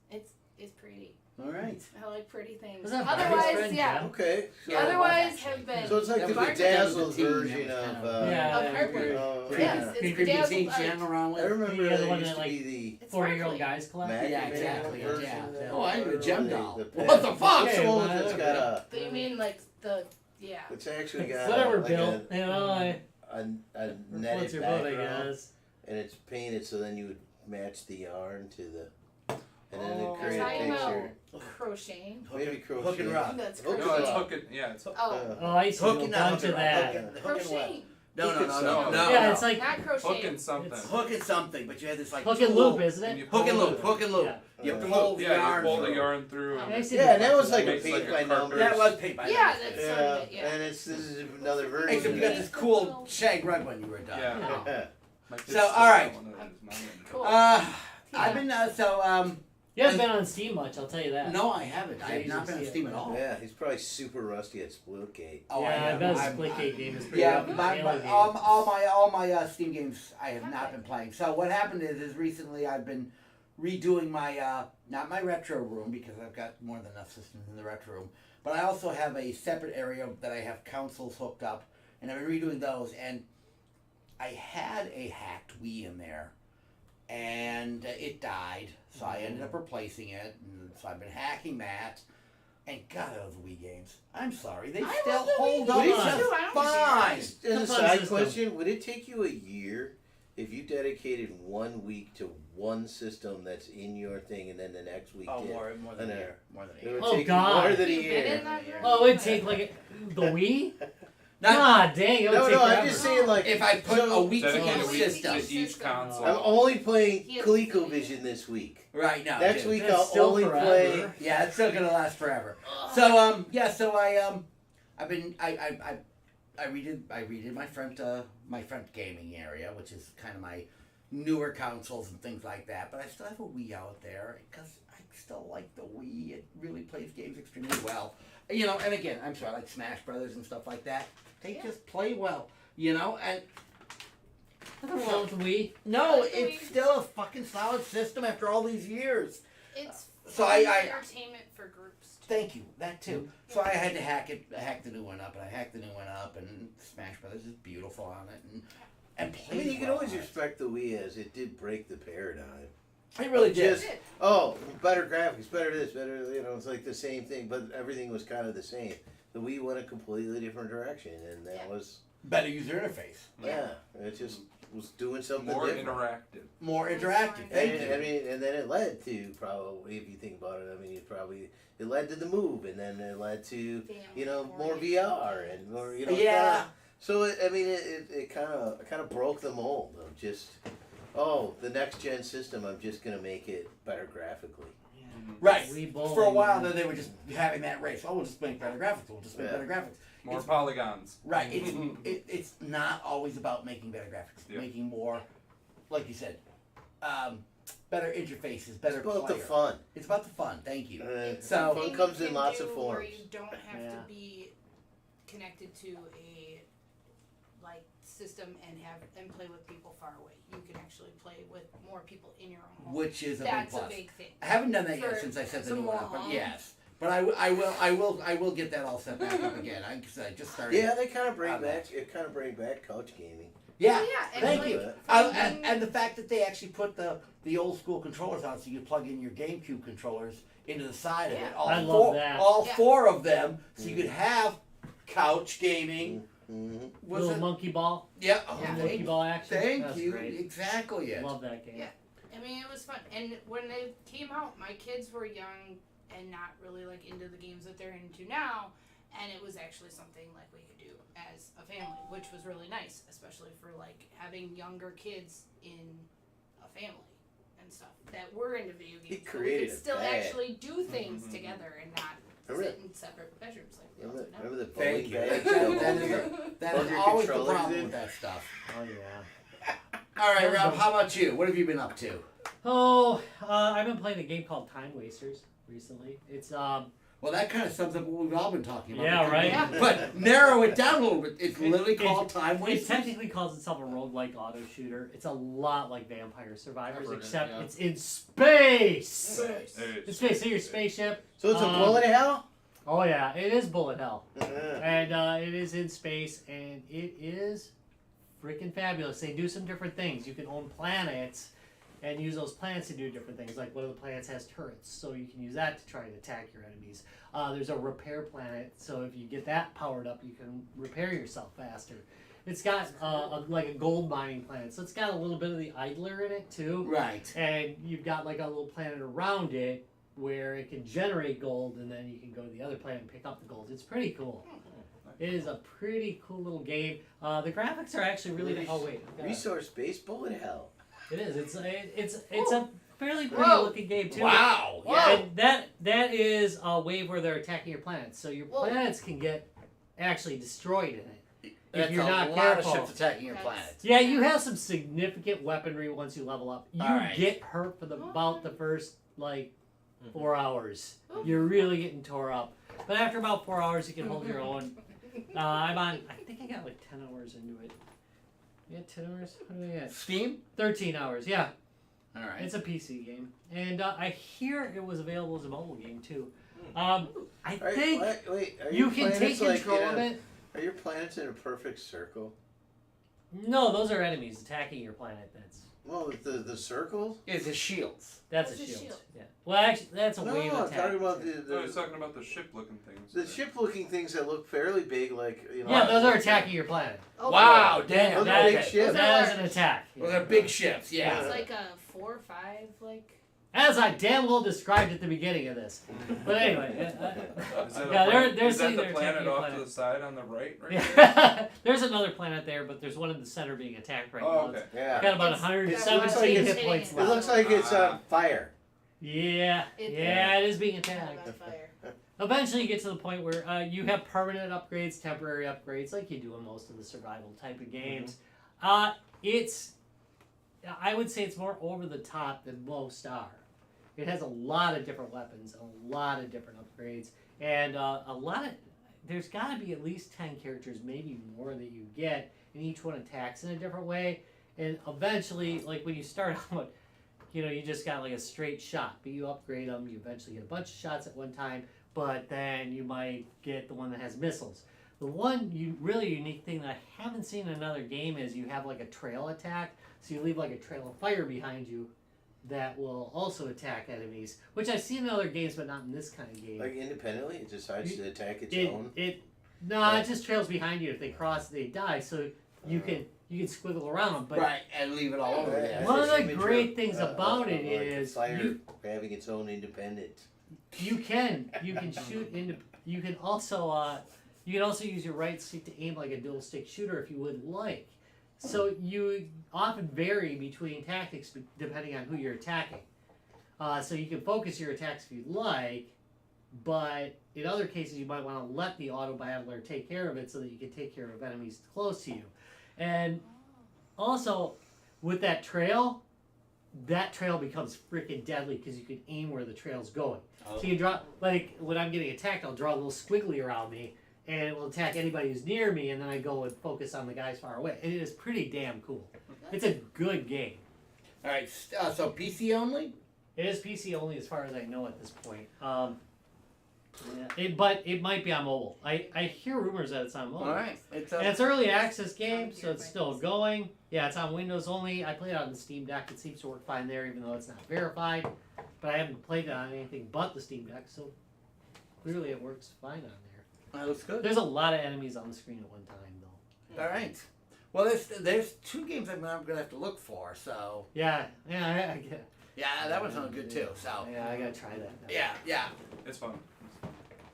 It's pretty. All right. I like pretty things. Was that Barbie's Otherwise, friend, yeah. Jem? Okay. So, Otherwise, have been. so it's like That the was like- that was bedazzled the teen, version that was of. kind of- Yeah. Of artwork. Oh, Yes, yeah. it's Creepy bedazzled teen art. jam around I with. remember Yeah, the there one used that, to like, be the. It's 40-year-old sparkly. guys collect. Mac Yeah, Man exactly, version yeah. of that. Oh, I need a gem The- doll. the What the pad. fuck? It's Okay, the one well, that's got a. Do you mean like the It's actually got Whatever, like Bill. A a floats netted your boat, I background, guess. and it's painted so then you would match the yarn to the, and then Oh. it create You're a talking about picture. crocheting? Maybe crochet. Hook and rod. That's Hook crochet. No, it's Wow. hooking. Yeah, it's Oh, Oh, I used to do a Hooking, bunch hooking, of that. hooking, hooking what? crocheting. No, no, no, no, no. Yeah, no. it's like Not crocheting. hooking something. It's- hooking something, but you had this like hook and tool. loop, isn't And it? you Hook and pull loop, hook and loop. Yeah. You Yeah. pull the yeah, yarn you pull the through. yarn through. I and used to Yeah, do that was like a Makes like paint a by carpet. numbers. That was paint by Yeah, numbers. that's Yeah, some of it, yeah. and this is another version. Except of you got that. this cool shag rug when you were done. Yeah. Yeah. My kids So, still all right. got one of those, mine. Cool. I've been You haven't been on Steam much, I'll tell you that. no, I haven't. I Yeah, have not you been on see Steam it. at all. Yeah, he's probably super rusty at Splitgate. Oh, yeah, I am. bet a I'm- split I'm- game is pretty Yeah, rough. my, Halo my, game. all my Steam games I have not Okay. been playing. So what happened is recently I've been redoing my not my retro room because I've got more than enough systems in the retro room, but I also have a separate area that I have consoles hooked up, and I've been redoing those. And I had a hacked Wii in there, and it died, so I ended up replacing it. And so I've been hacking that. And God, those Wii games. I'm sorry, they I still love the hold Wii up games just too, I don't fine. As a It's a fun side system. question, would it take you a year if you dedicated 1 week to one system that's in your thing, and then the next week Oh, did? more than an a hour. year. More than a It year. would Oh, take you God. more than a You've been year. in that room? Oh, it would take like the Wii? Not- God dang, it would No, take no, forever. I'm just saying, like, If I put so- a week to Dedicated each a week system. to each console. I'm only playing He has- ColecoVision this week. Right now. Next dude. week That's I'll still only forever. play. Yeah, it's still gonna last forever. Ugh. So I redid my front gaming area, which is kind of my newer consoles and things like that. But I still have a Wii out there because I still like the Wii. It really plays games extremely well. you know, and again, I'm sorry, like Smash Brothers and stuff like that. They Yeah. just play well, you know, and Nothing wrong with the Wii. no, Like the it's Wii. still a fucking solid system after all these years. It's So fun I- entertainment for groups. Too. Thank you, that too. So I had to hack the new one up, and I hacked the new one up, and Smash Brothers is beautiful on it, and I plays mean, you can well always on it. respect the Wii as it did break the paradigm. It really did. Just, oh, better graphics, better this, better, you know, it's like the same thing, but everything was kind of the same. The Wii went a completely different direction, and that was, Better user interface, yeah, it just was doing something More different. interactive. more interactive. Thank And, you. I mean, and then it led to probably, if you think about it, I mean, it led to the Move, and then it led to, you know, more VR and more, you know, Yeah. kinda, so it kind of broke the mold of just, oh, the next gen system, I'm just gonna make it better graphically. Right. Wii bowling, For a while, man. then they were just having that race. Oh, we'll just make better graphics. We'll just make Yeah. better graphics. More It's- polygons. Right. It's not always about making better graphics. It's Yeah. making more, like you said, better interfaces, better It's about player. the fun. It's about the fun. Thank you. fun So- Thing comes you in can lots do of Where forms. you don't have Yeah. to be connected to a like system and play with people far away. You can actually play with more people in your own home. Which is a That's big a plus. big thing. I haven't done that yet For since I set the some new one up, more but home. yes. But I will get that all set back up again. I just started. Yeah, they kind of bring on that. back couch gaming. Yeah. Oh, yeah, and Thank like, you. finding- And the fact that they actually put the old school controllers on, so you plug in your GameCube controllers into the side of it. Yeah. All I love four, that. all Yeah. 4 of them, so you could have couch gaming. Mm-hmm. Was Little it? monkey ball. Yeah. Yeah. Monkey Thank, ball action. thank That's you. Great. Exactly it. Love that game. Yeah. I mean, it was fun. And when they came out, my kids were young and not really like into the games that they're into now. And it was actually something like we could do as a family, which was really nice, especially for like having younger kids in a family and stuff that were into video games. So we created could a still bag. actually do things Mhm. together and not Remember sit in separate bedrooms like we all Remember, do now. remember the Thank bowling you. bags? That Hold your- that Plug is your always the controllers problem in. with that stuff. Oh yeah. All right, Rob. How about you? What have you been up to? Oh, I've been playing a game called Time Wasters recently. It's Well, that kind of sums up what we've all been talking about. Yeah, right? Yeah. But narrow it down a little bit. It's literally It- called Time it Wasters. technically calls itself a roguelike auto shooter. It's a lot like Vampire Survivors, I've heard it, except yeah. it's in space. Hey, In space, so your spaceship. So it's a Um, bullet hell? Oh yeah, it is bullet hell, Uh-huh. and it is in space, and it is freaking fabulous. They do some different things. You can own planets, and use those planets to do different things. Like one of the planets has turrets, so you can use that to try and attack your enemies. There's a repair planet, so if you get that powered up, you can repair yourself faster. It's got like a gold mining planet, so it's got a little bit of the idler in it too. Right. And you've got like a little planet around it where it can generate gold, and then you can go to the other planet and pick up the gold. It's pretty cool. It is a pretty cool little game. The graphics are actually really. Oh wait, I've got- Resource-based bullet hell. it is. It's a fairly pretty Whoa. looking game too. Wow. Whoa. Yeah. And that is a wave where they're attacking your planets, so your Whoa. planets can get actually destroyed in it. That's you're a not lot careful. of ships attacking your That's- planet. Yeah, you have some significant weaponry once you level up. You Alright. get hurt for about the first like Mhm. 4 hours. Oof. You're really getting tore up. But after about 4 hours, you can hold your own. I'm on. I think I got like 10 hours into it. You got 10 hours? What do I get? Steam? 13 hours. Yeah, All right. it's a PC game, and I hear it was available as a mobile game too. I Are, think wait, are you your can take planets, like, control in of a- it. Are your planets in a perfect circle? No, those are enemies attacking your planet. Well, the circles? It's the shields. That's a That's a shield. shield. Yeah. Well, actually, that's a No, wave I'm attack. talking about I was talking about the ship-looking things. the ship-looking things that look fairly big, like, you know. Yeah, those are attacking your planet. Oh, Wow, Yeah, damn. Those are that, big Okay. ships. that is an attack. Well, they're big ships, It's yeah. like a 4 or 5, like. As I damn well described at the beginning of this. But anyway, Is that yeah, they're is that saying the they're planet attacking a off planet. to the side on the right? Right. yeah. There's another planet there, but there's one in the center being attacked right Oh, now. okay. Yeah. It's got about It's- 117 it's- hit points It left. looks like it's on fire. Yeah, It- yeah, it is being Kind attacked. of on fire. Eventually, you get to the point where you have permanent upgrades, temporary upgrades, like you do in most of the survival type of games. It's, I would say, it's more over the top than most are. It has a lot of different weapons, a lot of different upgrades. and there's got to be at least 10 characters, maybe more, that you get, and each one attacks in a different way. And eventually, like when you start out, you just got like a straight shot, but you upgrade them, you eventually get a bunch of shots at one time, but then you might get the one that has missiles. The one really unique thing that I haven't seen in another game is you have like a trail attack, so you leave like a trail of fire behind you that will also attack enemies, which I've seen in other games, but not in this kind of game. Like independently, it decides to attack its own. It just trails behind you. If they cross, they die. So you can squiggle around them. But right, and leave it all over there. one of the great things about it is fire having its own independence. You can shoot into. You can also use your right stick to aim like a dual stick shooter if you would like. So you often vary between tactics depending on who you're attacking. So you can focus your attacks if you'd like, but in other cases you might want to let the auto battler take care of it so that you can take care of enemies close to you. And also, with that trail becomes freaking deadly because you can aim where the trail's going. Oh. So you draw, like when I'm getting attacked, I'll draw a little squiggly around me, and it will attack anybody who's near me, and then I go and focus on the guys far away. And it is pretty damn cool. It's a good game. All right, so PC only? It is PC only as far as I know at this point. But it might be on mobile. I hear rumors that it's on mobile. All right. And it's early access game, so it's still going. Yeah, it's on Windows only. I played it on the Steam Deck. It seems to work fine there, even though it's not verified. But I haven't played it on anything but the Steam Deck, so clearly it works fine on there. That looks good. There's a lot of enemies on the screen at one time, though. All right. Well, there's two games I'm gonna have to look for. So Yeah, I get it. yeah, that one sounds good too. So Yeah, I gotta try that now. yeah. It's fun.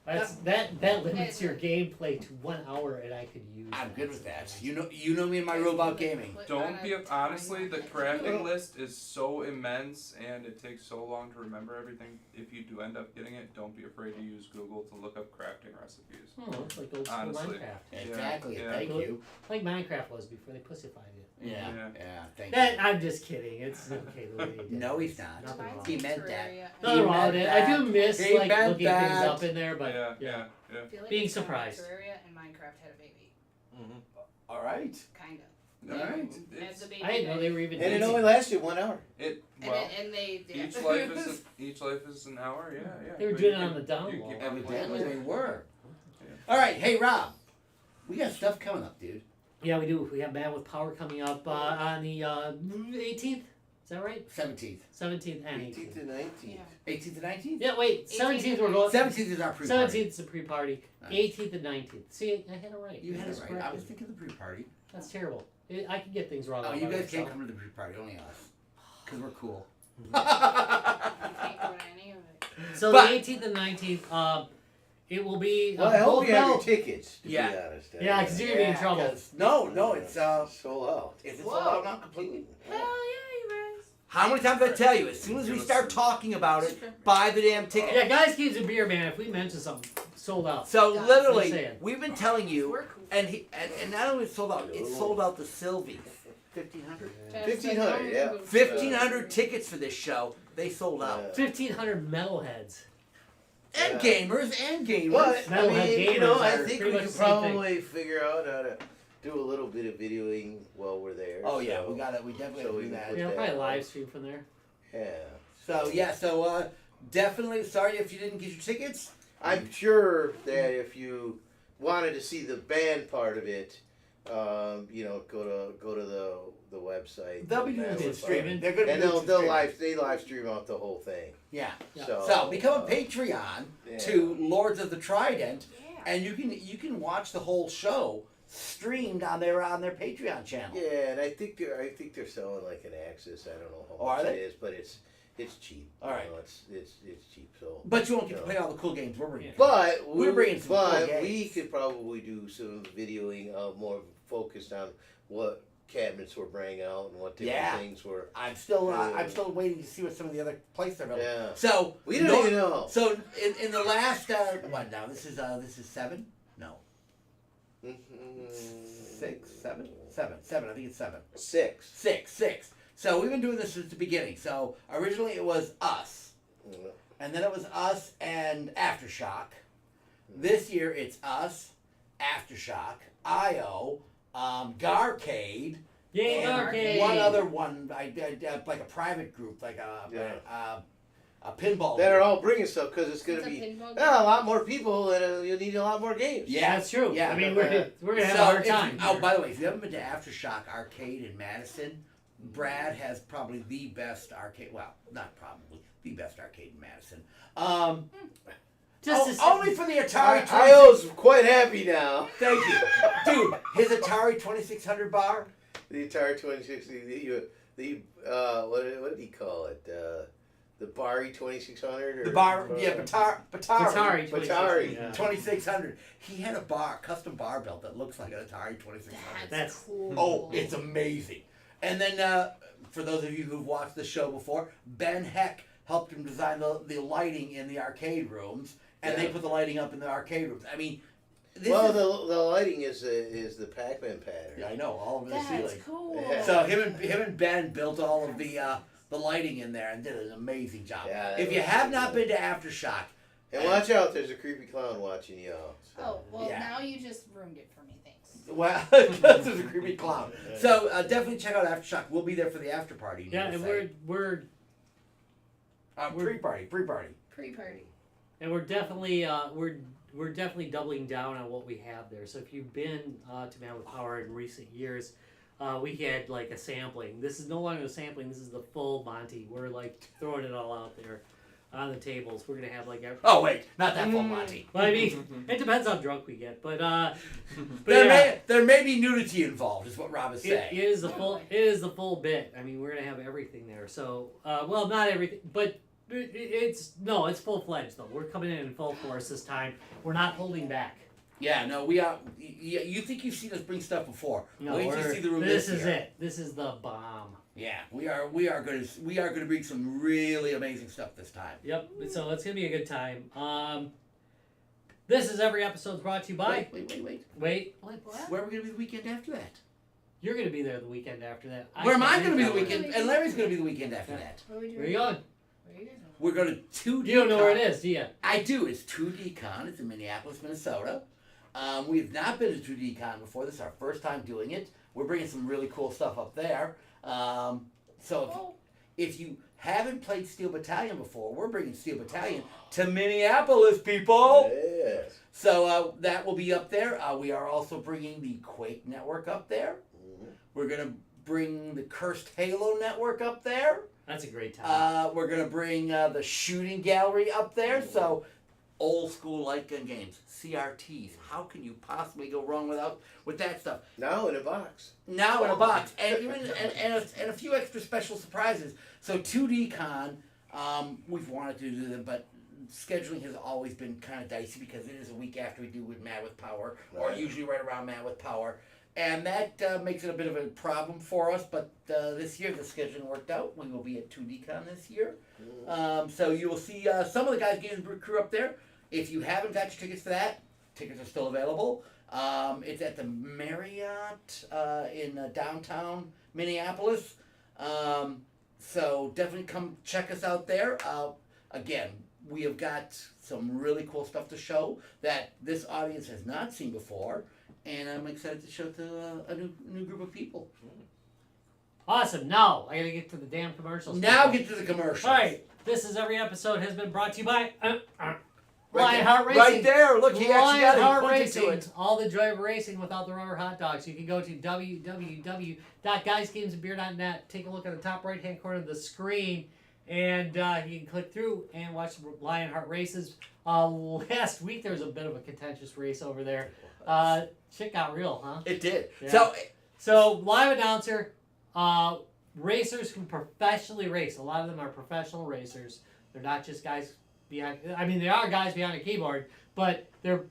That limits your gameplay to 1 hour, and I could use. I'm good with that. You know me and my robot gaming. Don't be honestly. The crafting list is so immense, and it takes so long to remember everything. If you do end up getting it, don't be afraid to use Google to look up crafting recipes. Oh, it's like old school Honestly. Minecraft. Exactly. Yeah. Thank you. Like Minecraft was before they pussified it. Yeah. Yeah. Thank That you. I'm just kidding. It's okay the way they did No, it. he's not. Nothing wrong. He meant that. Nothing wrong with it. I do miss He like meant looking that. things up in there, but Yeah. I feel like Being it's kinda surprised. like Terraria and Minecraft had a baby. All right. Kind of. All right. And the baby I didn't know they were even. And it dancing. only lasted 1 hour. And they yeah. Each life is an hour. Yeah. They were But doing you it on can- the down you low. keep- Evidently they were. Yeah. All right. Hey, Rob. We got stuff coming up, dude. Yeah, we do. We have Man with Power coming up on the 18th. Is that right? 17th. 17th and 18th 18th. to 19th. 18th and 19th? Yeah, wait. 17th we're going. 17th is our pre-party. 17th is the pre-party. Nice. 18th and 19th. See, I had it right. You had it That's right. I correct. was thinking the pre-party. That's terrible. I can get things wrong. Oh, all you by guys can't myself. come to the pre-party. Only us. Because we're cool. You can't go to any of it. So But- the 18th and 19th, it will be. Well, I hope both you have your Bell- tickets, to Yeah. be honest. Yeah, 'cause you're gonna be in trouble. 'cause- No, it's sold out. is it Whoa. sold out now completely? Hell yeah, you guys. How many times I tell you? As soon as we start talking about it, buy the damn ticket. Yeah, Guys, Games, and Beer, man. If we mention something, sold out. So Just literally, saying. we've been telling you, We're cool. and not only sold out, it sold out the Sylvie. 1,500? 1,500, yeah. 1,500 tickets for this show. They sold out. 1,500 metalheads. And Yeah. gamers, and gamers. But, I Metalhead mean, gamers I are think pretty we much could the same thing. probably figure out how to do a little bit of videoing while we're there. Oh yeah, so- we got it. We definitely so do we can that. put Yeah, that probably on. live stream from there. Yeah. So definitely sorry if you didn't get your tickets. I'm sure that if you wanted to see the band part of it, go to the website. They'll be doing Massive the Fun. streaming. They're gonna And be they'll doing live stream out the whole thing. Yeah. Yeah. So become a Patreon yeah. to Lords of the Trident, Yeah. and you can watch the whole show streamed on their Patreon channel. Yeah, and I think they're selling like an Axis. I don't know how Oh, are much they? it is, but it's cheap. All right. You know, it's cheap. So. But you won't get to No. play all the cool games we're bringing. But We're bringing some cool we games. could probably do some videoing more focused on what cabinets we're bringing out and what different Yeah. things were. I'm still waiting to see what some of the other places are available. Yeah. So We don't even know. So in the last what now? This is 7? No, Mhm. 6, 7, 7. I think it's 7. 6. 6. So we've been doing this since the beginning. So originally it was us, and then it was us and Aftershock, This year it's us, Aftershock, IO, Garcade, Yay, and arcade! one other one, like a private group, like a pinball. That are group. all bringing stuff because it's going It's to a be pinball a lot more people and you'll need a lot more games. Yeah, That's true. Yeah. I mean, we're gonna have So a hard if you- time. oh, by the way, if you haven't been to Aftershock Arcade in Madison, Brad has probably the best arcade. Well, not probably the best arcade in Madison. Only for the Atari. IO's quite happy now. Thank you, dude. His Atari 2600 bar. The Atari 2060. What did he call it? The Bari 2600 or The bar, yeah, Batari Atari. Batari. Yeah. 2600. He had a custom bar belt that looks like an Atari 2600. That's cool. Oh, it's amazing. And then, for those of you who've watched the show before, Ben Heck helped him design the lighting in the arcade rooms, and they put the lighting up in the arcade rooms. I mean, the lighting is the Pac-Man pattern. Yeah, I know, all over the That's ceiling. cool. Yeah. So him and Ben built all of the lighting in there and did an amazing job. Yeah, that if you was have pretty not cool. been to Aftershock, And watch out, there's a creepy clown watching y'all. So. Oh, well, Yeah. now you just ruined it for me. Thanks. well, this is a creepy clown. So definitely check out Aftershock. We'll be there for the after party. Yeah, and we're pre-party. Pre-party. and we're definitely we're definitely doubling down on what we have there. So if you've been to Man with Power in recent years, we had like a sampling. This is no longer a sampling. This is the full Monty. We're like throwing it all out there on the tables. We're gonna have like Oh wait, not that full Monty. Well, I mean, it depends how drunk we get, but yeah, There may be nudity involved, is what Rob is it saying. is the full. It is the full bit. I mean, we're gonna have everything there. So, well, not everything, but it's full fledged though. We're coming in full force this time. We're not holding back. Yeah, no, we are. You think you've seen us bring stuff before? No, Wait till you see the room this this is year. it. This is the bomb. Yeah, we are going to bring some really amazing stuff this time. Yep. So it's gonna be a good time. This is every episode's brought to you by. Wait. What? Where are we going to be the weekend after that? You're gonna be there the weekend after that. Where am I can't going to be the make that weekend? one. And Larry's going to be the weekend after Yeah. that. What are we one. doing? Where are you going? Where are you guys going? We're going to 2D. You don't know where it is, do you? I do. It's 2D Con. It's in Minneapolis, Minnesota. We have not been to 2D Con before. This is our first time doing it. We're bringing some really cool stuff up there. So if you haven't played Steel Battalion before, we're bringing Steel Battalion to Minneapolis, people. Yes. So that will be up there. We are also bringing the Quake Network up there. Mm-hmm. We're going to bring the Cursed Halo Network up there. That's a great time. We're going to bring the Shooting Gallery up there. So old school light gun games, CRTs. How can you possibly go wrong with that stuff? Now in a box. Now in a box, and even and a few extra special surprises. So 2D Con, we've wanted to do them, but scheduling has always been kind of dicey because it is a week after we do with Mad with Power, or Right. usually right around Mad with Power, and that makes it a bit of a problem for us. But this year the scheduling worked out. We will be at 2D Con this year, so you will see some of the guys getting crew up there. If you haven't got your tickets for that, tickets are still available. It's at the Marriott in downtown Minneapolis. So definitely come check us out there. Again, we have got some really cool stuff to show that this audience has not seen before, and I'm excited to show it to a new group of people. Awesome. Now I gotta get to the damn commercials. Now get to the commercials. All right. This is every episode has been brought to you by Right Lionheart there. Racing. Right there. Look, he actually got Lionheart it. Pointed Racing. to it. All the joy of racing without the rubber hot dogs. You can go to www.guysgamesandbeer.net. Take a look at the top right-hand corner of the screen, and you can click through and watch the Lionheart races. Last week there was a bit of a contentious race over there. Shit got real, huh? It did. Yeah. So live announcer, racers who professionally race. A lot of them are professional racers. They're not just guys behind. I mean, they are guys behind a keyboard, but they're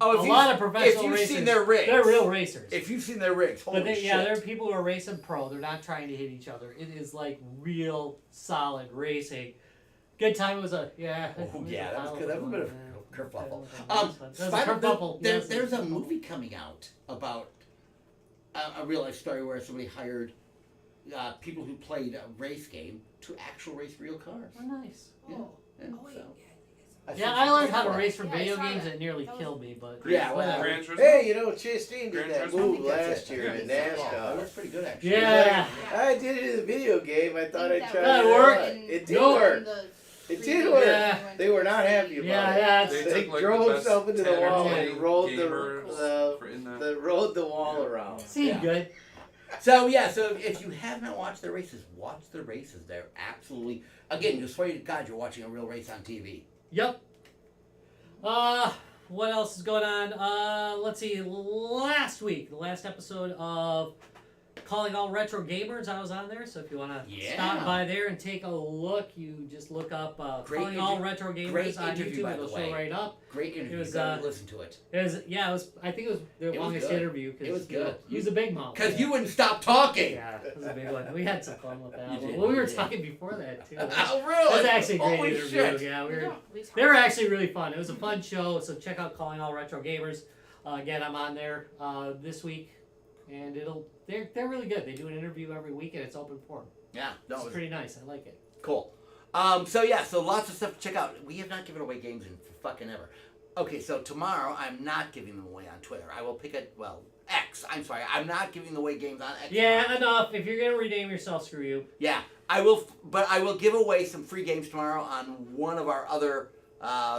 a lot of professional if you've racers. seen their rigs, They're real racers. If you've seen their rigs, holy But shit. they're people who are racing pro. They're not trying to hit each other. It is like real solid racing. Good time. It was a That was good. That was a bit of a kerfuffle. Kerfuffle. There's a movie coming out about a real life story where somebody hired people who played a race game to actual race real cars. Oh, nice. Yeah. Oh. Yeah, Oh, wait. so. Yeah, I think I saw Yeah, I learned how to race from Yeah, I video saw games. that. It nearly That was- killed me, but Yeah, well, whatever. Gran Turismo? Hey, you know, Chastain Gran did that Turismo? move That's last it. year in Oh, NASCAR. that's pretty good, actually. Yeah. I did it in the video game. I thought I'd try That it worked. out. It did No. work. It did work. Yeah. They were not happy about Yeah, it. yeah. They They took, like, drove the best himself into the 10 or wall 20 and rolled gamers in that. rode the wall Yeah. around. Seemed Yeah. good. So yeah, so if you have not watched the races, watch the races. They're absolutely, again, you swear to God you're watching a real race on TV. Yep. What else is going on? Let's see. Last week, the last episode of Calling All Retro Gamers, I was on there. So if you want to Yeah. stop by there and take a look, you just look up Great Calling All Retro great Gamers on interview, YouTube. by It'll the show way. right up. Great interview. It was, You gotta listen to it. It was, yeah, it was. I think it was the It was longest good. interview. It was good. He was a big mouth. Because yeah. you wouldn't stop talking. Yeah, it was a big one. We had some fun with that. You did, Well, we you were did. talking before that too. Oh, It really? was actually a great Holy interview. shit. Yeah, we We were. don't- we talk- They were actually really fun. It was a fun show, so check out Calling All Retro Gamers. Again, I'm on there this week, and they're really good. They do an interview every week, and it's open forum. Yeah, no, It's it was pretty nice. I like it. cool. So lots of stuff to check out. We have not given away games in fucking ever. Okay, so tomorrow I'm not giving them away on Twitter. I will pick X. I'm sorry, I'm not giving away games on X. Yeah, enough. If you're gonna redeem yourself, screw you. Yeah, I will, but I will give away some free games tomorrow on one of our other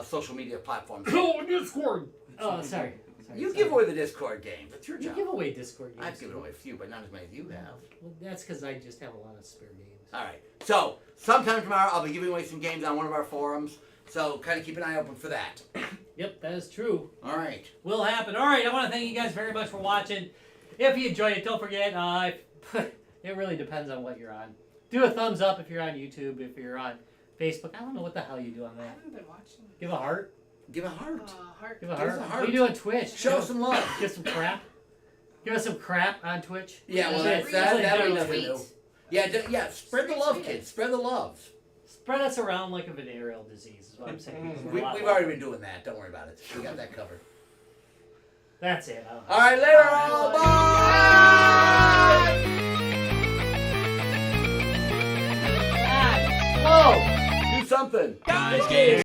social media platforms. Oh, Discord. Oh, sorry. You give away the Discord games. That's your You job. give away Discord games. I've given away a few, but not as many as you have. Well, that's because I just have a lot of spare games. All right. So sometime tomorrow I'll be giving away some games on one of our forums. So kind of keep an eye open for that. Yep, that is true. All right. Will happen. All right, I want to thank you guys very much for watching. If you enjoyed it, don't forget, it really depends on what you're on. Do a thumbs up if you're on YouTube, if you're on Facebook. I don't know what the hell you do on I that. haven't been watching. Give a heart. Give a heart. Heart. Give a Give us heart. a What heart. do you do on Twitch? Show some love. Give some crap. Give us some crap on Twitch. Yeah, well, That's that it. we Tweet. never knew. Yeah, spread the love, kids. Spread the love. Spread us around like a venereal disease is what I'm saying. We've already been doing that. Don't worry about it. We got that covered. That's it. All right, later all. Bye. Whoa! Do something. Guys, games.